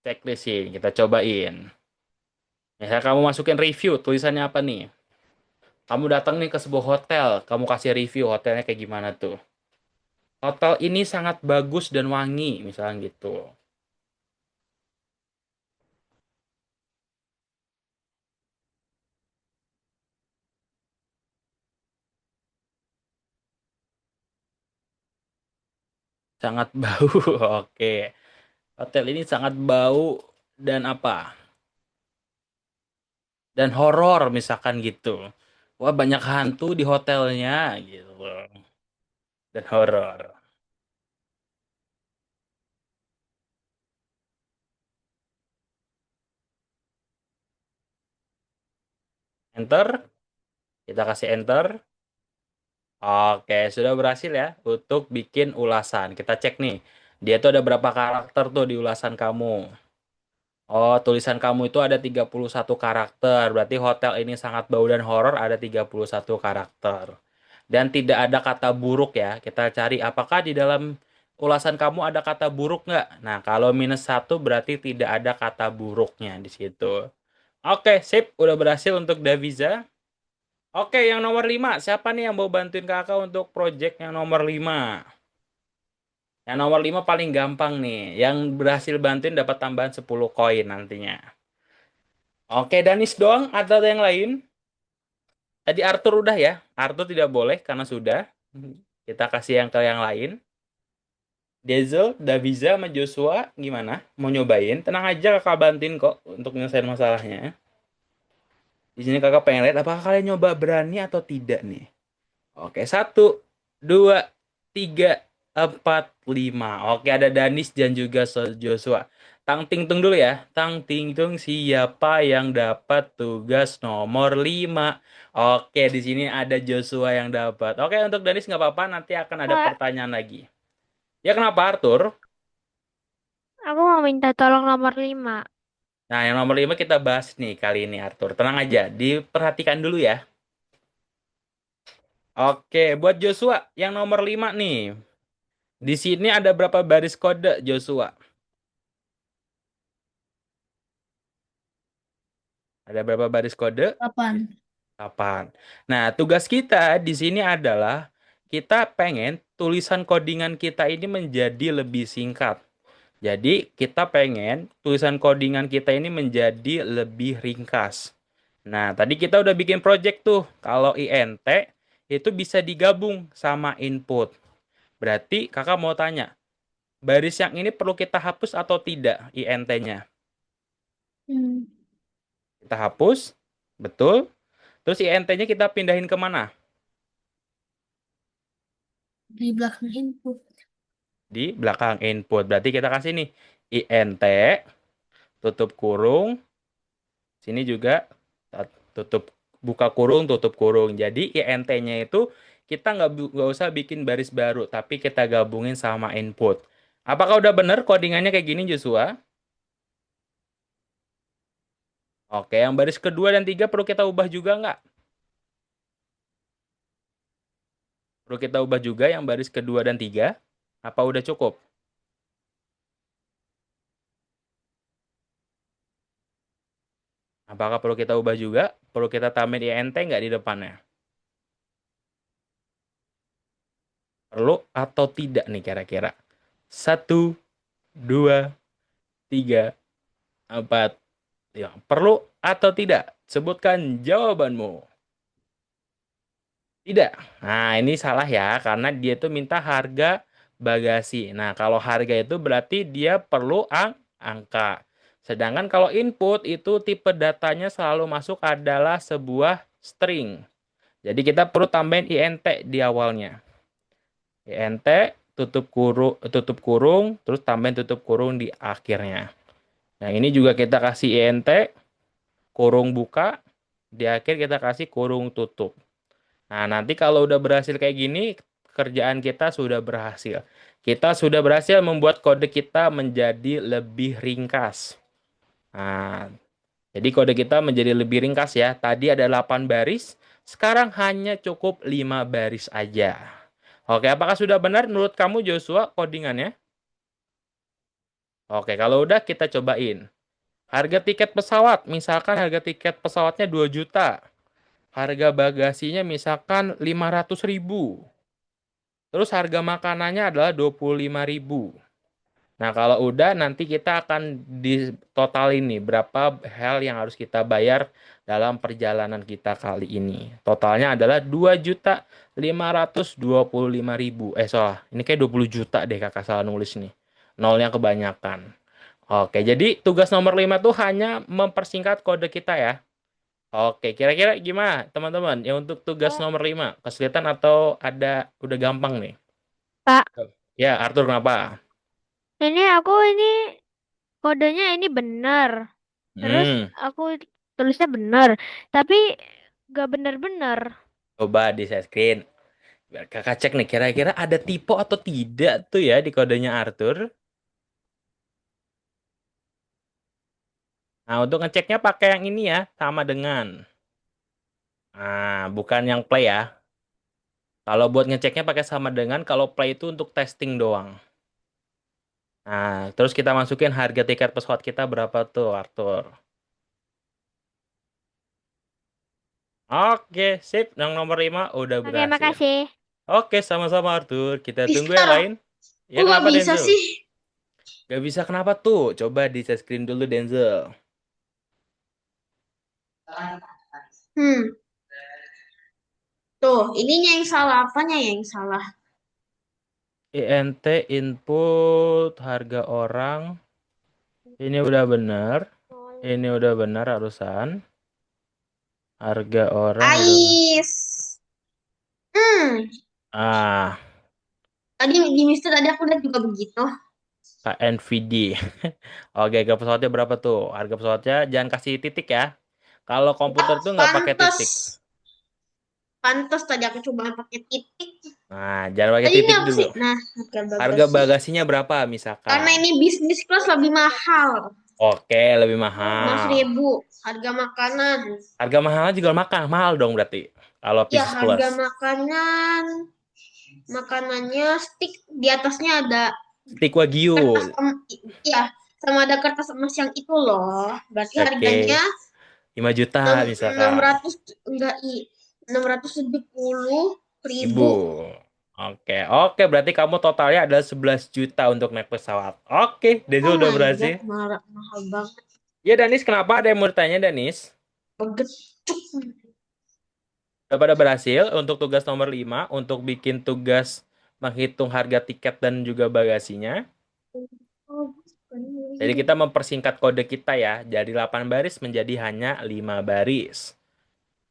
checklistin, kita cobain. Misalnya kamu masukin review, tulisannya apa nih? Kamu datang nih ke sebuah hotel, kamu kasih review hotelnya kayak gimana tuh. Hotel ini sangat bagus dan wangi, misalnya gitu. Sangat bau, oke. Hotel ini sangat bau dan apa? Dan horor misalkan gitu. Wah, banyak hantu di hotelnya gitu. Dan horor. Enter, kita kasih enter. Oke, sudah berhasil ya untuk bikin ulasan. Kita cek nih. Dia tuh ada berapa karakter tuh di ulasan kamu. Oh, tulisan kamu itu ada 31 karakter. Berarti hotel ini sangat bau dan horor ada 31 karakter. Dan tidak ada kata buruk ya. Kita cari apakah di dalam ulasan kamu ada kata buruk nggak? Nah, kalau -1 berarti tidak ada kata buruknya di situ. Oke, sip. Udah berhasil untuk Daviza. Oke, yang nomor 5. Siapa nih yang mau bantuin kakak untuk project yang nomor 5? Yang nomor 5 paling gampang nih. Yang berhasil bantuin dapat tambahan 10 koin nantinya. Oke, Danis doang atau ada yang lain? Tadi Arthur udah ya. Arthur tidak boleh karena sudah. Kita kasih yang ke yang lain. Denzel, Daviza, sama Joshua gimana? Mau nyobain? Tenang aja kakak bantuin kok untuk nyelesain masalahnya. Di sini kakak pengen lihat apakah kalian nyoba berani atau tidak nih. Oke, 1, 2, 3, 4, 5. Oke, ada Danis dan juga Joshua. Tang ting tung dulu ya. Tang ting tung, siapa yang dapat tugas nomor 5? Oke, di sini ada Joshua yang dapat. Oke, untuk Danis nggak apa-apa, nanti akan ada Pak, pertanyaan lagi. Ya kenapa Arthur? aku mau minta tolong nomor 5. Nah, yang nomor 5 kita bahas nih kali ini Arthur. Tenang aja, diperhatikan dulu ya. Oke, buat Joshua, yang nomor 5 nih. Di sini ada berapa baris kode, Joshua? Ada berapa baris kode? 8. 8. Nah, tugas kita di sini adalah kita pengen tulisan codingan kita ini menjadi lebih singkat. Jadi, kita pengen tulisan codingan kita ini menjadi lebih ringkas. Nah, tadi kita udah bikin project tuh. Kalau INT itu bisa digabung sama input. Berarti kakak mau tanya, baris yang ini perlu kita hapus atau tidak INT-nya? Kita hapus, betul. Terus INT-nya kita pindahin kemana? Di belakang input. Di belakang input. Berarti kita kasih nih, INT, tutup kurung, sini juga tutup, buka kurung, tutup kurung. Jadi INT-nya itu kita nggak usah bikin baris baru, tapi kita gabungin sama input. Apakah udah bener codingannya kayak gini, Joshua? Oke, yang baris kedua dan 3 perlu kita ubah juga nggak? Perlu kita ubah juga yang baris kedua dan 3? Apa udah cukup? Apakah perlu kita ubah juga? Perlu kita tambahin INT nggak di depannya? Perlu atau tidak nih kira-kira? 1, 2, 3, 4. Ya, perlu atau tidak? Sebutkan jawabanmu. Tidak. Nah, ini salah ya, karena dia itu minta harga bagasi. Nah, kalau harga itu berarti dia perlu angka. Sedangkan kalau input itu tipe datanya selalu masuk adalah sebuah string. Jadi kita perlu tambahin INT di awalnya. INT tutup kurung, terus tambahin tutup kurung di akhirnya. Nah, ini juga kita kasih INT kurung buka, di akhir kita kasih kurung tutup. Nah, nanti kalau udah berhasil kayak gini, kerjaan kita sudah berhasil. Kita sudah berhasil membuat kode kita menjadi lebih ringkas. Nah, jadi kode kita menjadi lebih ringkas ya. Tadi ada 8 baris, sekarang hanya cukup 5 baris aja. Oke, apakah sudah benar menurut kamu Joshua codingannya? Oke, kalau udah kita cobain. Harga tiket pesawat, misalkan harga tiket pesawatnya 2 juta. Harga bagasinya misalkan 500.000. Terus harga makanannya adalah 25.000. Nah, kalau udah nanti kita akan di total ini berapa hal yang harus kita bayar dalam perjalanan kita kali ini. Totalnya adalah 2.525.000. Salah. Ini kayak 20 juta deh kakak salah nulis nih. Nolnya kebanyakan. Oke, jadi tugas nomor 5 tuh hanya mempersingkat kode kita ya. Oke, kira-kira gimana teman-teman? Yang untuk tugas nomor 5, kesulitan atau ada udah gampang nih? Pak, Ya, Arthur kenapa? ini kodenya ini benar. Terus aku tulisnya benar, tapi gak benar-benar. Coba di share screen. Biar kakak cek nih, kira-kira ada typo atau tidak tuh ya di kodenya Arthur. Nah, untuk ngeceknya pakai yang ini ya, sama dengan. Nah, bukan yang play ya. Kalau buat ngeceknya pakai sama dengan, kalau play itu untuk testing doang. Nah, terus kita masukin harga tiket pesawat kita berapa tuh, Arthur? Oke, sip. Yang nomor 5 udah Oke, berhasil. makasih. Oke, sama-sama Arthur. Kita tunggu yang Bisa. lain. Ya Kok nggak kenapa bisa Denzel? sih? Gak bisa kenapa tuh? Coba di share screen dulu Denzel. Hmm. Tuh, ininya yang salah. Apanya yang salah? INT input harga orang. Ini udah benar. Ini udah benar harusan. Harga orang udah. Ais. Hmm. Ah, Tadi di Mister tadi aku lihat juga begitu. KNVD. Oke, harga pesawatnya berapa tuh? Harga pesawatnya jangan kasih titik ya. Kalau komputer tuh nggak pakai titik. Pantes. Pantes tadi aku coba pakai titik. Nah, jangan pakai Tadi ini titik apa dulu. sih? Nah, harga Harga bagasi. bagasinya berapa Karena misalkan? ini bisnis kelas lebih mahal. Oke, lebih 15 mahal. ribu. Harga makanan. Harga mahalnya juga mahal dong berarti. Kalau Ya, bisnis harga kelas. makanan. Makanannya stick di atasnya ada Stick Wagyu. kertas ya, sama ada kertas emas yang itu loh. Berarti Oke, harganya 5 juta enam misalkan. ratus enggak 670 Ibu. ribu. Oke, berarti kamu totalnya adalah 11 juta untuk naik pesawat. Oke, Oh Denzel udah my berhasil. god, mahal banget. Ya, Danis, kenapa ada yang mau ditanya, Danis? Begecuk. Udah pada berhasil untuk tugas nomor 5, untuk bikin tugas menghitung harga tiket dan juga bagasinya. Jadi kita mempersingkat kode kita ya, dari 8 baris menjadi hanya 5 baris.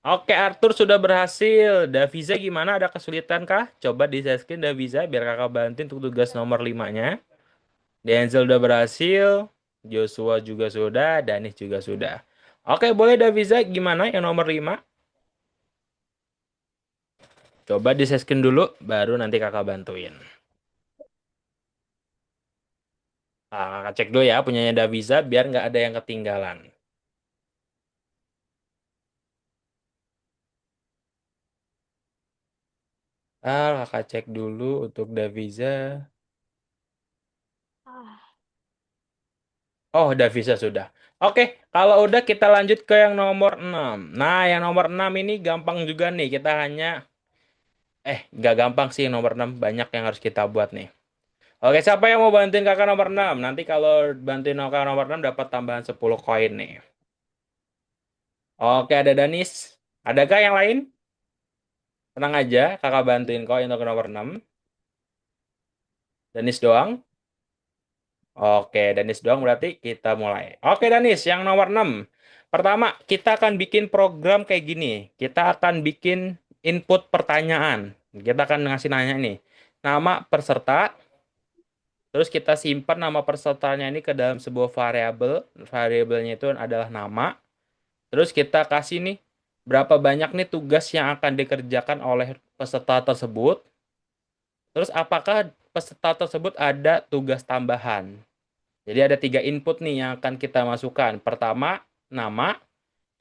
Oke, Arthur sudah berhasil. Daviza gimana? Ada kesulitan kah? Coba di share screen Daviza biar kakak bantuin untuk tugas nomor 5-nya. Denzel udah berhasil. Joshua juga sudah. Danis juga sudah. Oke, boleh Daviza gimana yang nomor 5? Coba di share screen dulu, baru nanti kakak bantuin. Nah, kakak cek dulu ya punyanya Daviza biar nggak ada yang ketinggalan. Kakak cek dulu untuk Daviza. Ah, Oh, Daviza sudah. Oke, kalau udah kita lanjut ke yang nomor 6. Nah, yang nomor 6 ini gampang juga nih. Kita hanya nggak gampang sih yang nomor 6. Banyak yang harus kita buat nih. Oke, siapa yang mau bantuin kakak nomor 6? Nanti kalau bantuin kakak nomor 6 dapat tambahan 10 koin nih. Oke, ada Danis. Adakah yang lain? Tenang aja, kakak bantuin kok untuk nomor 6. Danis doang? Oke, Danis doang berarti kita mulai. Oke, Danis, yang nomor 6. Pertama, kita akan bikin program kayak gini. Kita akan bikin input pertanyaan. Kita akan ngasih nanya nih. Nama peserta, terus kita simpan nama pesertanya ini ke dalam sebuah variabel. Variabelnya itu adalah nama. Terus kita kasih nih, berapa banyak nih tugas yang akan dikerjakan oleh peserta tersebut. Terus apakah peserta tersebut ada tugas tambahan? Jadi ada 3 input nih yang akan kita masukkan. Pertama, nama,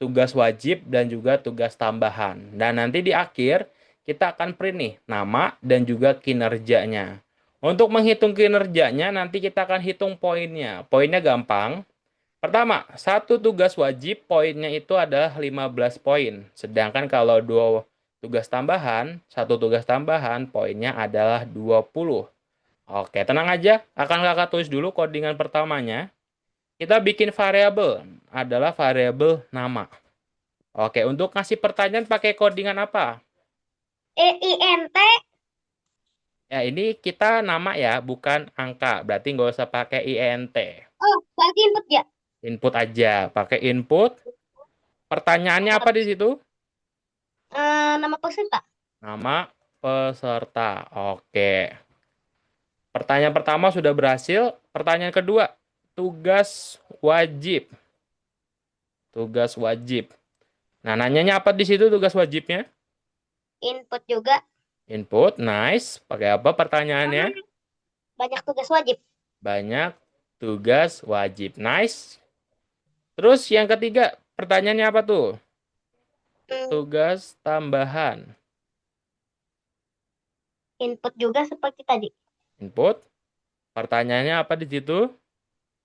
tugas wajib, dan juga tugas tambahan. Dan nanti di akhir, kita akan print nih, nama dan juga kinerjanya. Untuk menghitung kinerjanya, nanti kita akan hitung poinnya. Poinnya gampang. Pertama, satu tugas wajib, poinnya itu adalah 15 poin. Sedangkan kalau dua tugas tambahan, satu tugas tambahan, poinnya adalah 20. Oke, tenang aja. Akan kakak tulis dulu codingan pertamanya. Kita bikin variabel, adalah variabel nama. Oke, untuk kasih pertanyaan pakai codingan apa? EINT. Ya, ini kita nama ya, bukan angka. Berarti nggak usah pakai INT. Oh, berarti input ya? Input aja, pakai input. Pertanyaannya apa di situ? Nama peserta. Nama peserta. Oke. Pertanyaan pertama sudah berhasil. Pertanyaan kedua, tugas wajib. Tugas wajib. Nah, nanyanya apa di situ tugas wajibnya? Input juga. Input, nice. Pakai apa pertanyaannya? Banyak tugas wajib. Banyak tugas wajib. Nice. Terus yang ketiga, pertanyaannya apa tuh? Tugas tambahan. Input juga seperti tadi. Input. Pertanyaannya apa di situ?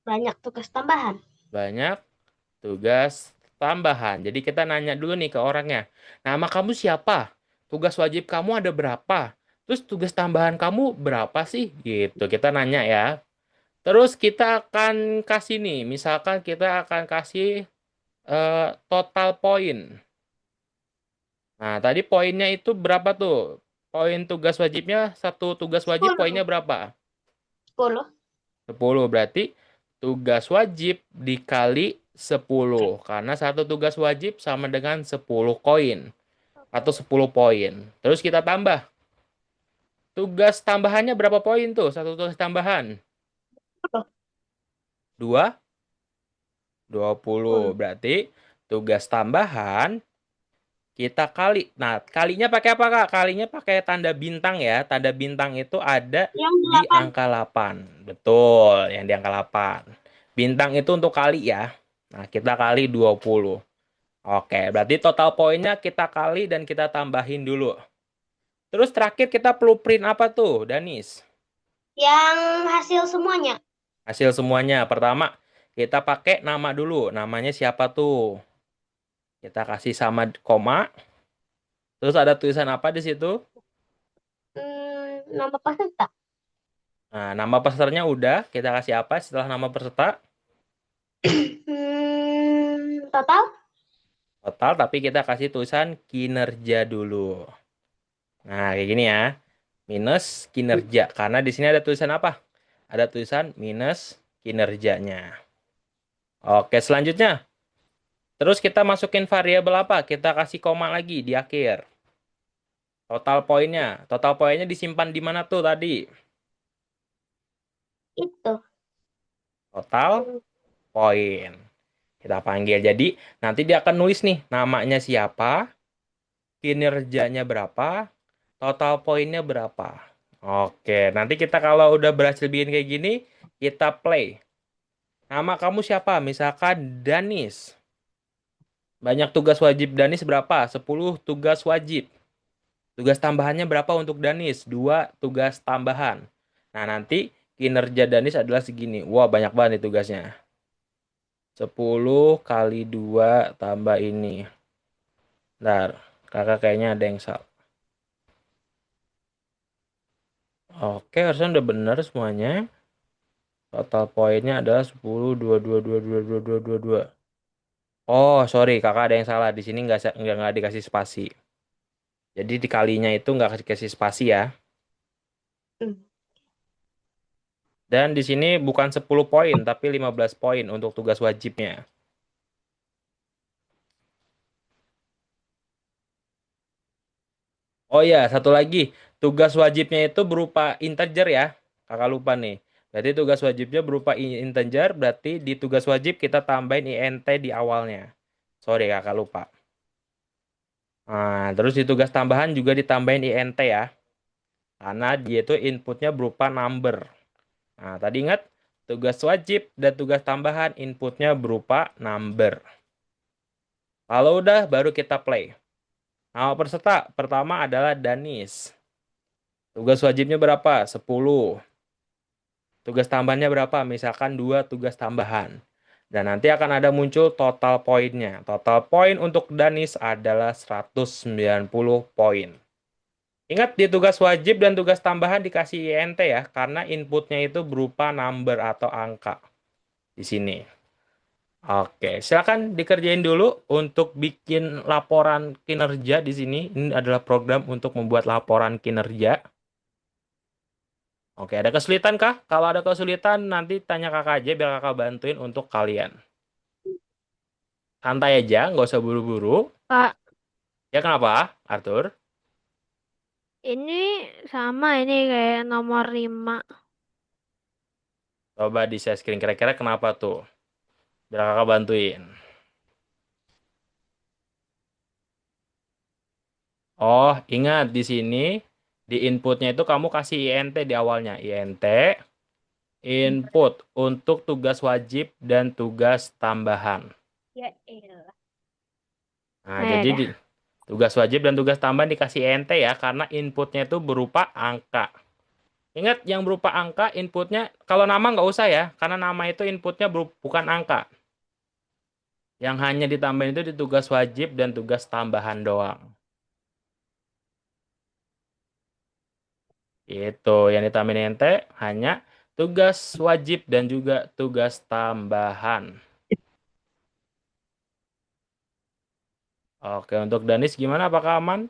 Banyak tugas tambahan. Banyak tugas tambahan. Jadi kita nanya dulu nih ke orangnya. Nama kamu siapa? Tugas wajib kamu ada berapa? Terus tugas tambahan kamu berapa sih? Gitu. Kita nanya ya. Terus kita akan kasih nih. Misalkan kita akan kasih total poin. Nah, tadi poinnya itu berapa tuh? Poin tugas wajibnya, satu tugas wajib 10. poinnya berapa? 10. 10 berarti tugas wajib dikali 10. Karena satu tugas wajib sama dengan 10 koin atau 10 poin. Terus kita tambah. Tugas tambahannya berapa poin tuh? Satu tugas tambahan. 2, 20. 10. Berarti tugas tambahan kita kali. Nah, kalinya pakai apa, Kak? Kalinya pakai tanda bintang ya. Tanda bintang itu ada Yang di 8. angka 8. Betul, yang di angka 8. Bintang itu untuk kali ya. Nah, kita kali 20. Oke, berarti total poinnya kita kali dan kita tambahin dulu. Terus terakhir kita perlu print apa tuh, Danis? Yang hasil semuanya. Hasil semuanya. Pertama, kita pakai nama dulu. Namanya siapa tuh? Kita kasih sama koma. Terus ada tulisan apa di situ? Nama peserta. Nah, nama pesertanya udah. Kita kasih apa setelah nama peserta? Total. Total, tapi kita kasih tulisan kinerja dulu. Nah, kayak gini ya. Minus kinerja. Karena di sini ada tulisan apa? Ada tulisan minus kinerjanya. Oke, selanjutnya. Terus kita masukin variabel apa? Kita kasih koma lagi di akhir. Total poinnya. Total poinnya disimpan di mana tuh tadi? Itu. Total poin. Kita panggil. Jadi nanti dia akan nulis nih namanya siapa, kinerjanya berapa, total poinnya berapa. Oke, nanti kita kalau udah berhasil bikin kayak gini, kita play. Nama kamu siapa? Misalkan Danis. Banyak tugas wajib Danis berapa? 10 tugas wajib. Tugas tambahannya berapa untuk Danis? 2 tugas tambahan. Nah, nanti kinerja Danis adalah segini. Wah, banyak banget nih tugasnya. 10 kali 2 tambah ini. Bentar, kakak kayaknya ada yang salah. Oke, harusnya udah benar semuanya. Total poinnya adalah 10, 2, 2, 2, 2, 2, 2, 2, 2. Oh, sorry, kakak ada yang salah. Di sini nggak dikasih spasi. Jadi dikalinya itu nggak dikasih spasi ya. Dan di sini bukan 10 poin, tapi 15 poin untuk tugas wajibnya. Oh ya, satu lagi. Tugas wajibnya itu berupa integer ya. Kakak lupa nih. Berarti tugas wajibnya berupa integer, berarti di tugas wajib kita tambahin int di awalnya. Sorry, kakak lupa. Nah, terus di tugas tambahan juga ditambahin int ya. Karena dia itu inputnya berupa number. Nah, tadi ingat, tugas wajib dan tugas tambahan inputnya berupa number. Kalau udah, baru kita play. Nama peserta pertama adalah Danis. Tugas wajibnya berapa? 10. Tugas tambahannya berapa? Misalkan 2 tugas tambahan. Dan nanti akan ada muncul total poinnya. Total poin untuk Danis adalah 190 poin. Ingat, di tugas wajib dan tugas tambahan dikasih int ya, karena inputnya itu berupa number atau angka di sini. Oke, silakan dikerjain dulu untuk bikin laporan kinerja di sini. Ini adalah program untuk membuat laporan kinerja. Oke, ada kesulitan kah? Kalau ada kesulitan, nanti tanya kakak aja biar kakak bantuin untuk kalian. Santai aja, nggak usah buru-buru. Kak, Ya kenapa, Arthur? ini sama ini kayak nomor 5. Coba di share screen, kira-kira kenapa tuh? Biar kakak bantuin. Oh, ingat di sini, di inputnya itu kamu kasih int di awalnya. Int, input untuk tugas wajib dan tugas tambahan. Ya elah. Nah, Ya jadi dah. tugas wajib dan tugas tambahan dikasih int ya, karena inputnya itu berupa angka. Ingat yang berupa angka inputnya, kalau nama nggak usah ya, karena nama itu inputnya bukan angka. Yang hanya ditambahin itu di tugas wajib dan tugas tambahan doang. Itu yang ditambahin ente hanya tugas wajib dan juga tugas tambahan. Oke, untuk Danis gimana? Apakah aman?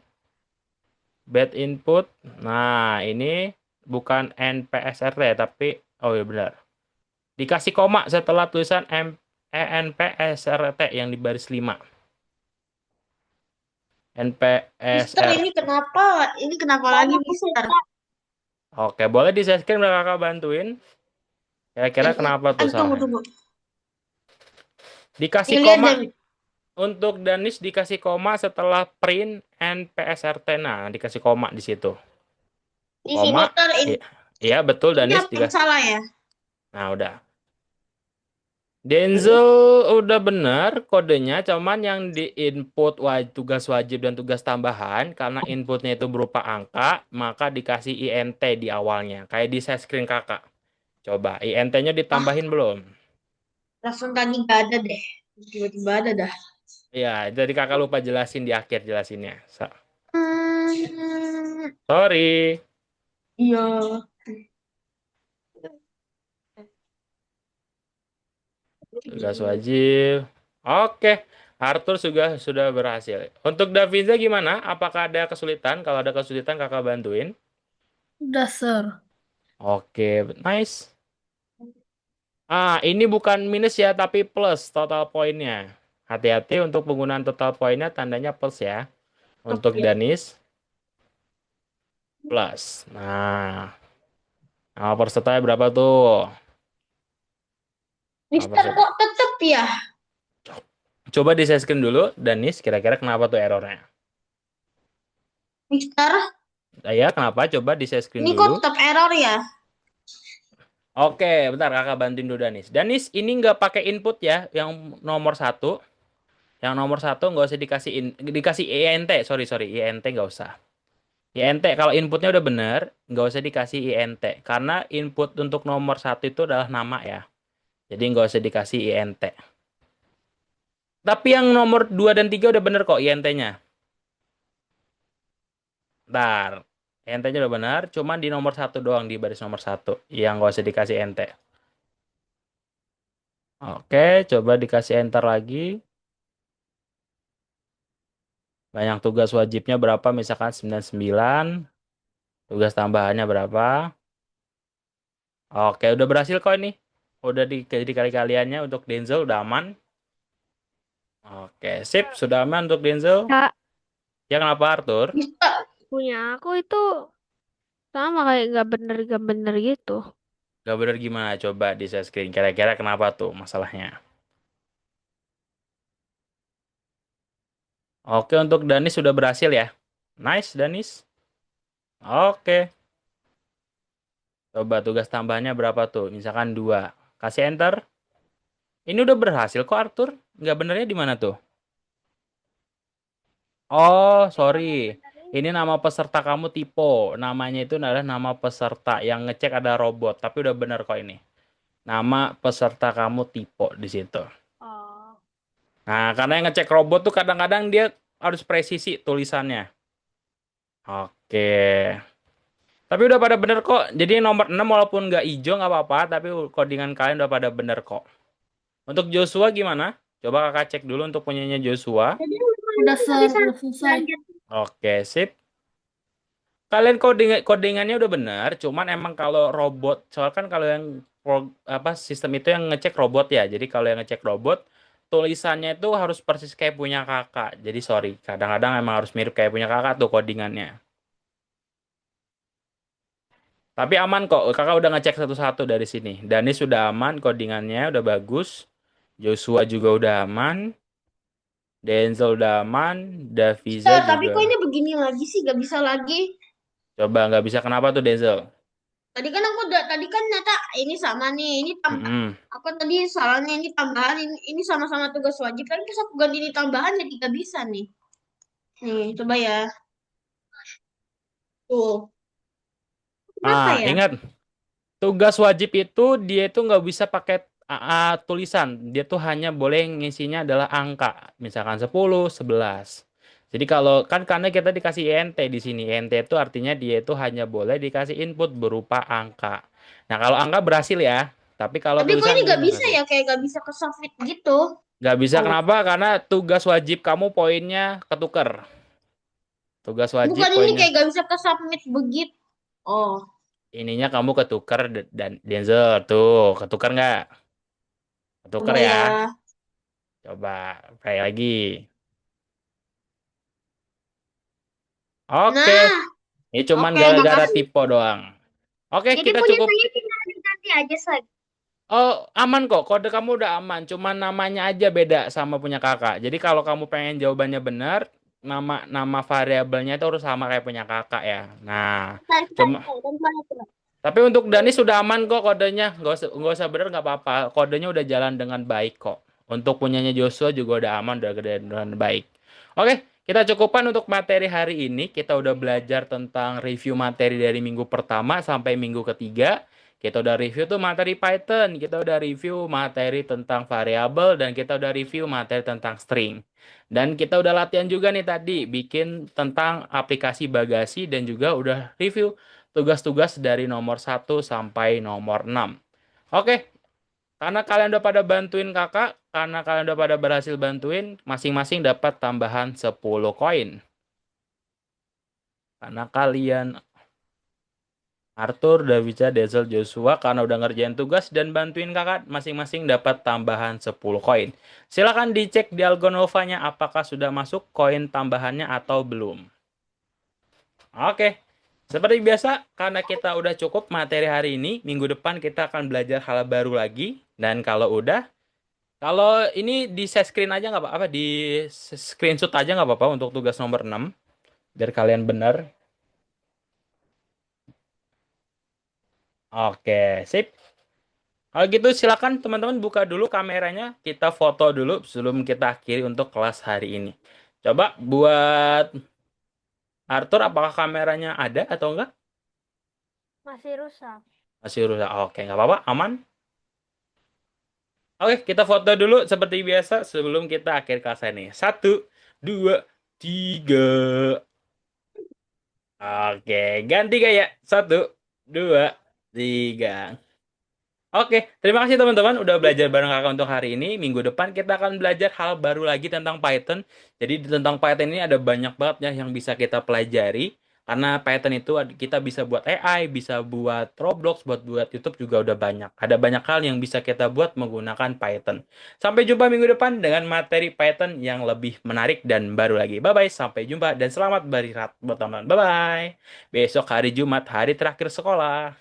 Bad input. Nah, ini bukan NPSRT tapi oh iya benar. Dikasih koma setelah tulisan NPSRT yang di baris 5. Mister, NPSR. ini kenapa lagi, Mister? Oke, boleh di share screen biar kakak bantuin. Kira-kira kenapa tuh Tunggu, salahnya? tunggu. Dikasih Lihat koma. deh. Untuk Danis dikasih koma setelah print NPSRT. Nah, dikasih koma di situ. Di sini, Koma. Mister, ini Iya, betul Danis apa yang salah ya? Nah, udah. Denzel udah bener kodenya, cuman yang di input tugas wajib dan tugas tambahan, karena inputnya itu berupa angka, maka dikasih INT di awalnya. Kayak di share screen kakak. Coba, INT-nya ditambahin belum? Langsung tadi nggak ada deh. Tiba-tiba ada dah. Iya, jadi kakak lupa jelasin di akhir jelasinnya. Hmm, Sorry. iya. Tugas wajib. Oke, Arthur sudah berhasil. Untuk Davinza gimana? Apakah ada kesulitan? Kalau ada kesulitan kakak bantuin. Udah, Sir. Oke, nice. Ini bukan minus ya, tapi plus total poinnya. Hati-hati untuk penggunaan total poinnya, tandanya plus ya. Untuk Oke. Danis, plus. Nah, nama pesertanya berapa tuh? Mister, kok tetep ya? Coba di share screen dulu, Danis, kira-kira kenapa tuh errornya? Mister, Ya, kenapa? Coba di share screen ini kok dulu. tetap error ya? Oke, bentar kakak bantuin dulu Danis. Danis, ini nggak pakai input ya, yang nomor 1. Yang nomor 1 nggak usah dikasih INT, sorry, INT nggak usah. INT kalau inputnya udah bener, nggak usah dikasih INT karena input untuk nomor 1 itu adalah nama ya. Jadi nggak usah dikasih INT. Tapi yang nomor 2 dan 3 udah bener kok INT-nya. Bentar. INT-nya udah bener, cuman di nomor 1 doang di baris nomor 1 yang nggak usah dikasih INT. Oke, coba dikasih enter lagi. Banyak tugas wajibnya berapa? Misalkan 99. Tugas tambahannya berapa? Oke, udah berhasil kok ini. Udah dikali-kaliannya untuk Denzel udah aman. Oke, sip. Sudah aman untuk Denzel. Kak, Ya kenapa Arthur? Mister, punya aku itu sama kayak gak bener gitu. Gak bener gimana? Coba di share screen. Kira-kira kenapa tuh masalahnya? Oke, untuk Danis sudah berhasil ya. Nice, Danis. Oke. Coba tugas tambahannya berapa tuh? Misalkan 2. Kasih enter. Ini udah berhasil kok Arthur. Nggak benernya di mana tuh? Oh, sorry. Ini nama peserta kamu Tipo. Namanya itu adalah nama peserta. Yang ngecek ada robot. Tapi udah bener kok ini. Nama peserta kamu Tipo di situ. Oh. Nah, karena yang ngecek robot tuh kadang-kadang dia harus presisi tulisannya. Oke. Tapi udah pada bener kok. Jadi nomor 6 walaupun nggak hijau nggak apa-apa. Tapi codingan kalian udah pada bener kok. Untuk Joshua gimana? Coba kakak cek dulu untuk punyanya Joshua. Udah, Sir. Udah selesai. Oke, sip. Kalian codingannya udah benar, cuman emang kalau robot, soalnya kan kalau yang sistem itu yang ngecek robot ya. Jadi kalau yang ngecek robot, tulisannya itu harus persis kayak punya kakak. Jadi sorry, kadang-kadang emang harus mirip kayak punya kakak tuh codingannya. Tapi aman kok, kakak udah ngecek satu-satu dari sini. Danis sudah aman, codingannya udah bagus. Joshua juga udah aman. Denzel udah aman. Daviza Mister, tapi kok juga. ini begini lagi sih? Gak bisa lagi. Coba nggak bisa kenapa tuh Denzel? Tadi kan nyata ini sama nih. Ini Mm-mm. aku tadi salahnya ini tambahan, ini sama-sama tugas wajib. Tapi pas aku ganti ini tambahan jadi gak bisa nih. Nih, coba ya. Tuh. Kenapa ya? Ingat, tugas wajib itu dia itu nggak bisa pakai tulisan. Dia tuh hanya boleh ngisinya adalah angka. Misalkan 10, 11. Jadi kalau kan karena kita dikasih INT di sini. INT itu artinya dia itu hanya boleh dikasih input berupa angka. Nah, kalau angka berhasil ya. Tapi kalau Tapi kok ini tulisan nggak mungkin nggak bisa berhasil. ya, kayak nggak bisa ke submit gitu. Nggak bisa Oh, kenapa? Karena tugas wajib kamu poinnya ketuker. Tugas wajib bukan ini poinnya. kayak nggak bisa ke submit begitu. Oh, Ininya kamu ketuker dan Denzel. Tuh, ketuker nggak? Ketuker coba ya. ya. Coba play lagi. Oke, Nah, ini cuman oke, gara-gara makasih. tipe doang. Oke, Jadi kita punya cukup. saya tinggal diganti aja saja. Oh, aman kok. Kode kamu udah aman. Cuman namanya aja beda sama punya kakak. Jadi kalau kamu pengen jawabannya benar, nama variabelnya itu harus sama kayak punya kakak ya. Nah, Tarik, tarik, cuma tarik. Dari mana tuh? tapi untuk Dani sudah aman kok kodenya. Nggak usah bener nggak apa-apa. Kodenya udah jalan dengan baik kok. Untuk punyanya Joshua juga udah aman, udah gede dengan baik. Oke, kita cukupkan untuk materi hari ini. Kita udah belajar tentang review materi dari minggu pertama sampai minggu ketiga. Kita udah review tuh materi Python, kita udah review materi tentang variabel, dan kita udah review materi tentang string. Dan kita udah latihan juga nih tadi, bikin tentang aplikasi bagasi dan juga udah review tugas-tugas dari nomor 1 sampai nomor 6. Oke, karena kalian udah pada bantuin kakak, karena kalian udah pada berhasil bantuin, masing-masing dapat tambahan 10 koin. Karena kalian Arthur, Davica, Denzel, Joshua karena udah ngerjain tugas dan bantuin kakak, masing-masing dapat tambahan 10 koin. Silakan dicek di Algonovanya apakah sudah masuk koin tambahannya atau belum. Oke. Seperti biasa, karena kita udah cukup materi hari ini, minggu depan kita akan belajar hal baru lagi. Dan kalau ini di share screen aja nggak apa-apa, di screenshot aja nggak apa-apa untuk tugas nomor 6, biar kalian benar. Oke, sip. Kalau gitu silakan teman-teman buka dulu kameranya, kita foto dulu sebelum kita akhiri untuk kelas hari ini. Coba buat Arthur, apakah kameranya ada atau enggak? Masih rusak. Masih rusak. Oke, nggak apa-apa, aman. Oke, kita foto dulu seperti biasa sebelum kita akhir kelas ini. 1, 2, 3. Oke, ganti gaya. 1, 2, 3. Oke, terima kasih teman-teman udah belajar bareng kakak untuk hari ini. Minggu depan kita akan belajar hal baru lagi tentang Python. Jadi tentang Python ini ada banyak banget ya yang bisa kita pelajari. Karena Python itu kita bisa buat AI, bisa buat Roblox, buat YouTube juga udah banyak. Ada banyak hal yang bisa kita buat menggunakan Python. Sampai jumpa minggu depan dengan materi Python yang lebih menarik dan baru lagi. Bye-bye, sampai jumpa dan selamat beristirahat buat teman-teman. Bye-bye. Besok hari Jumat, hari terakhir sekolah.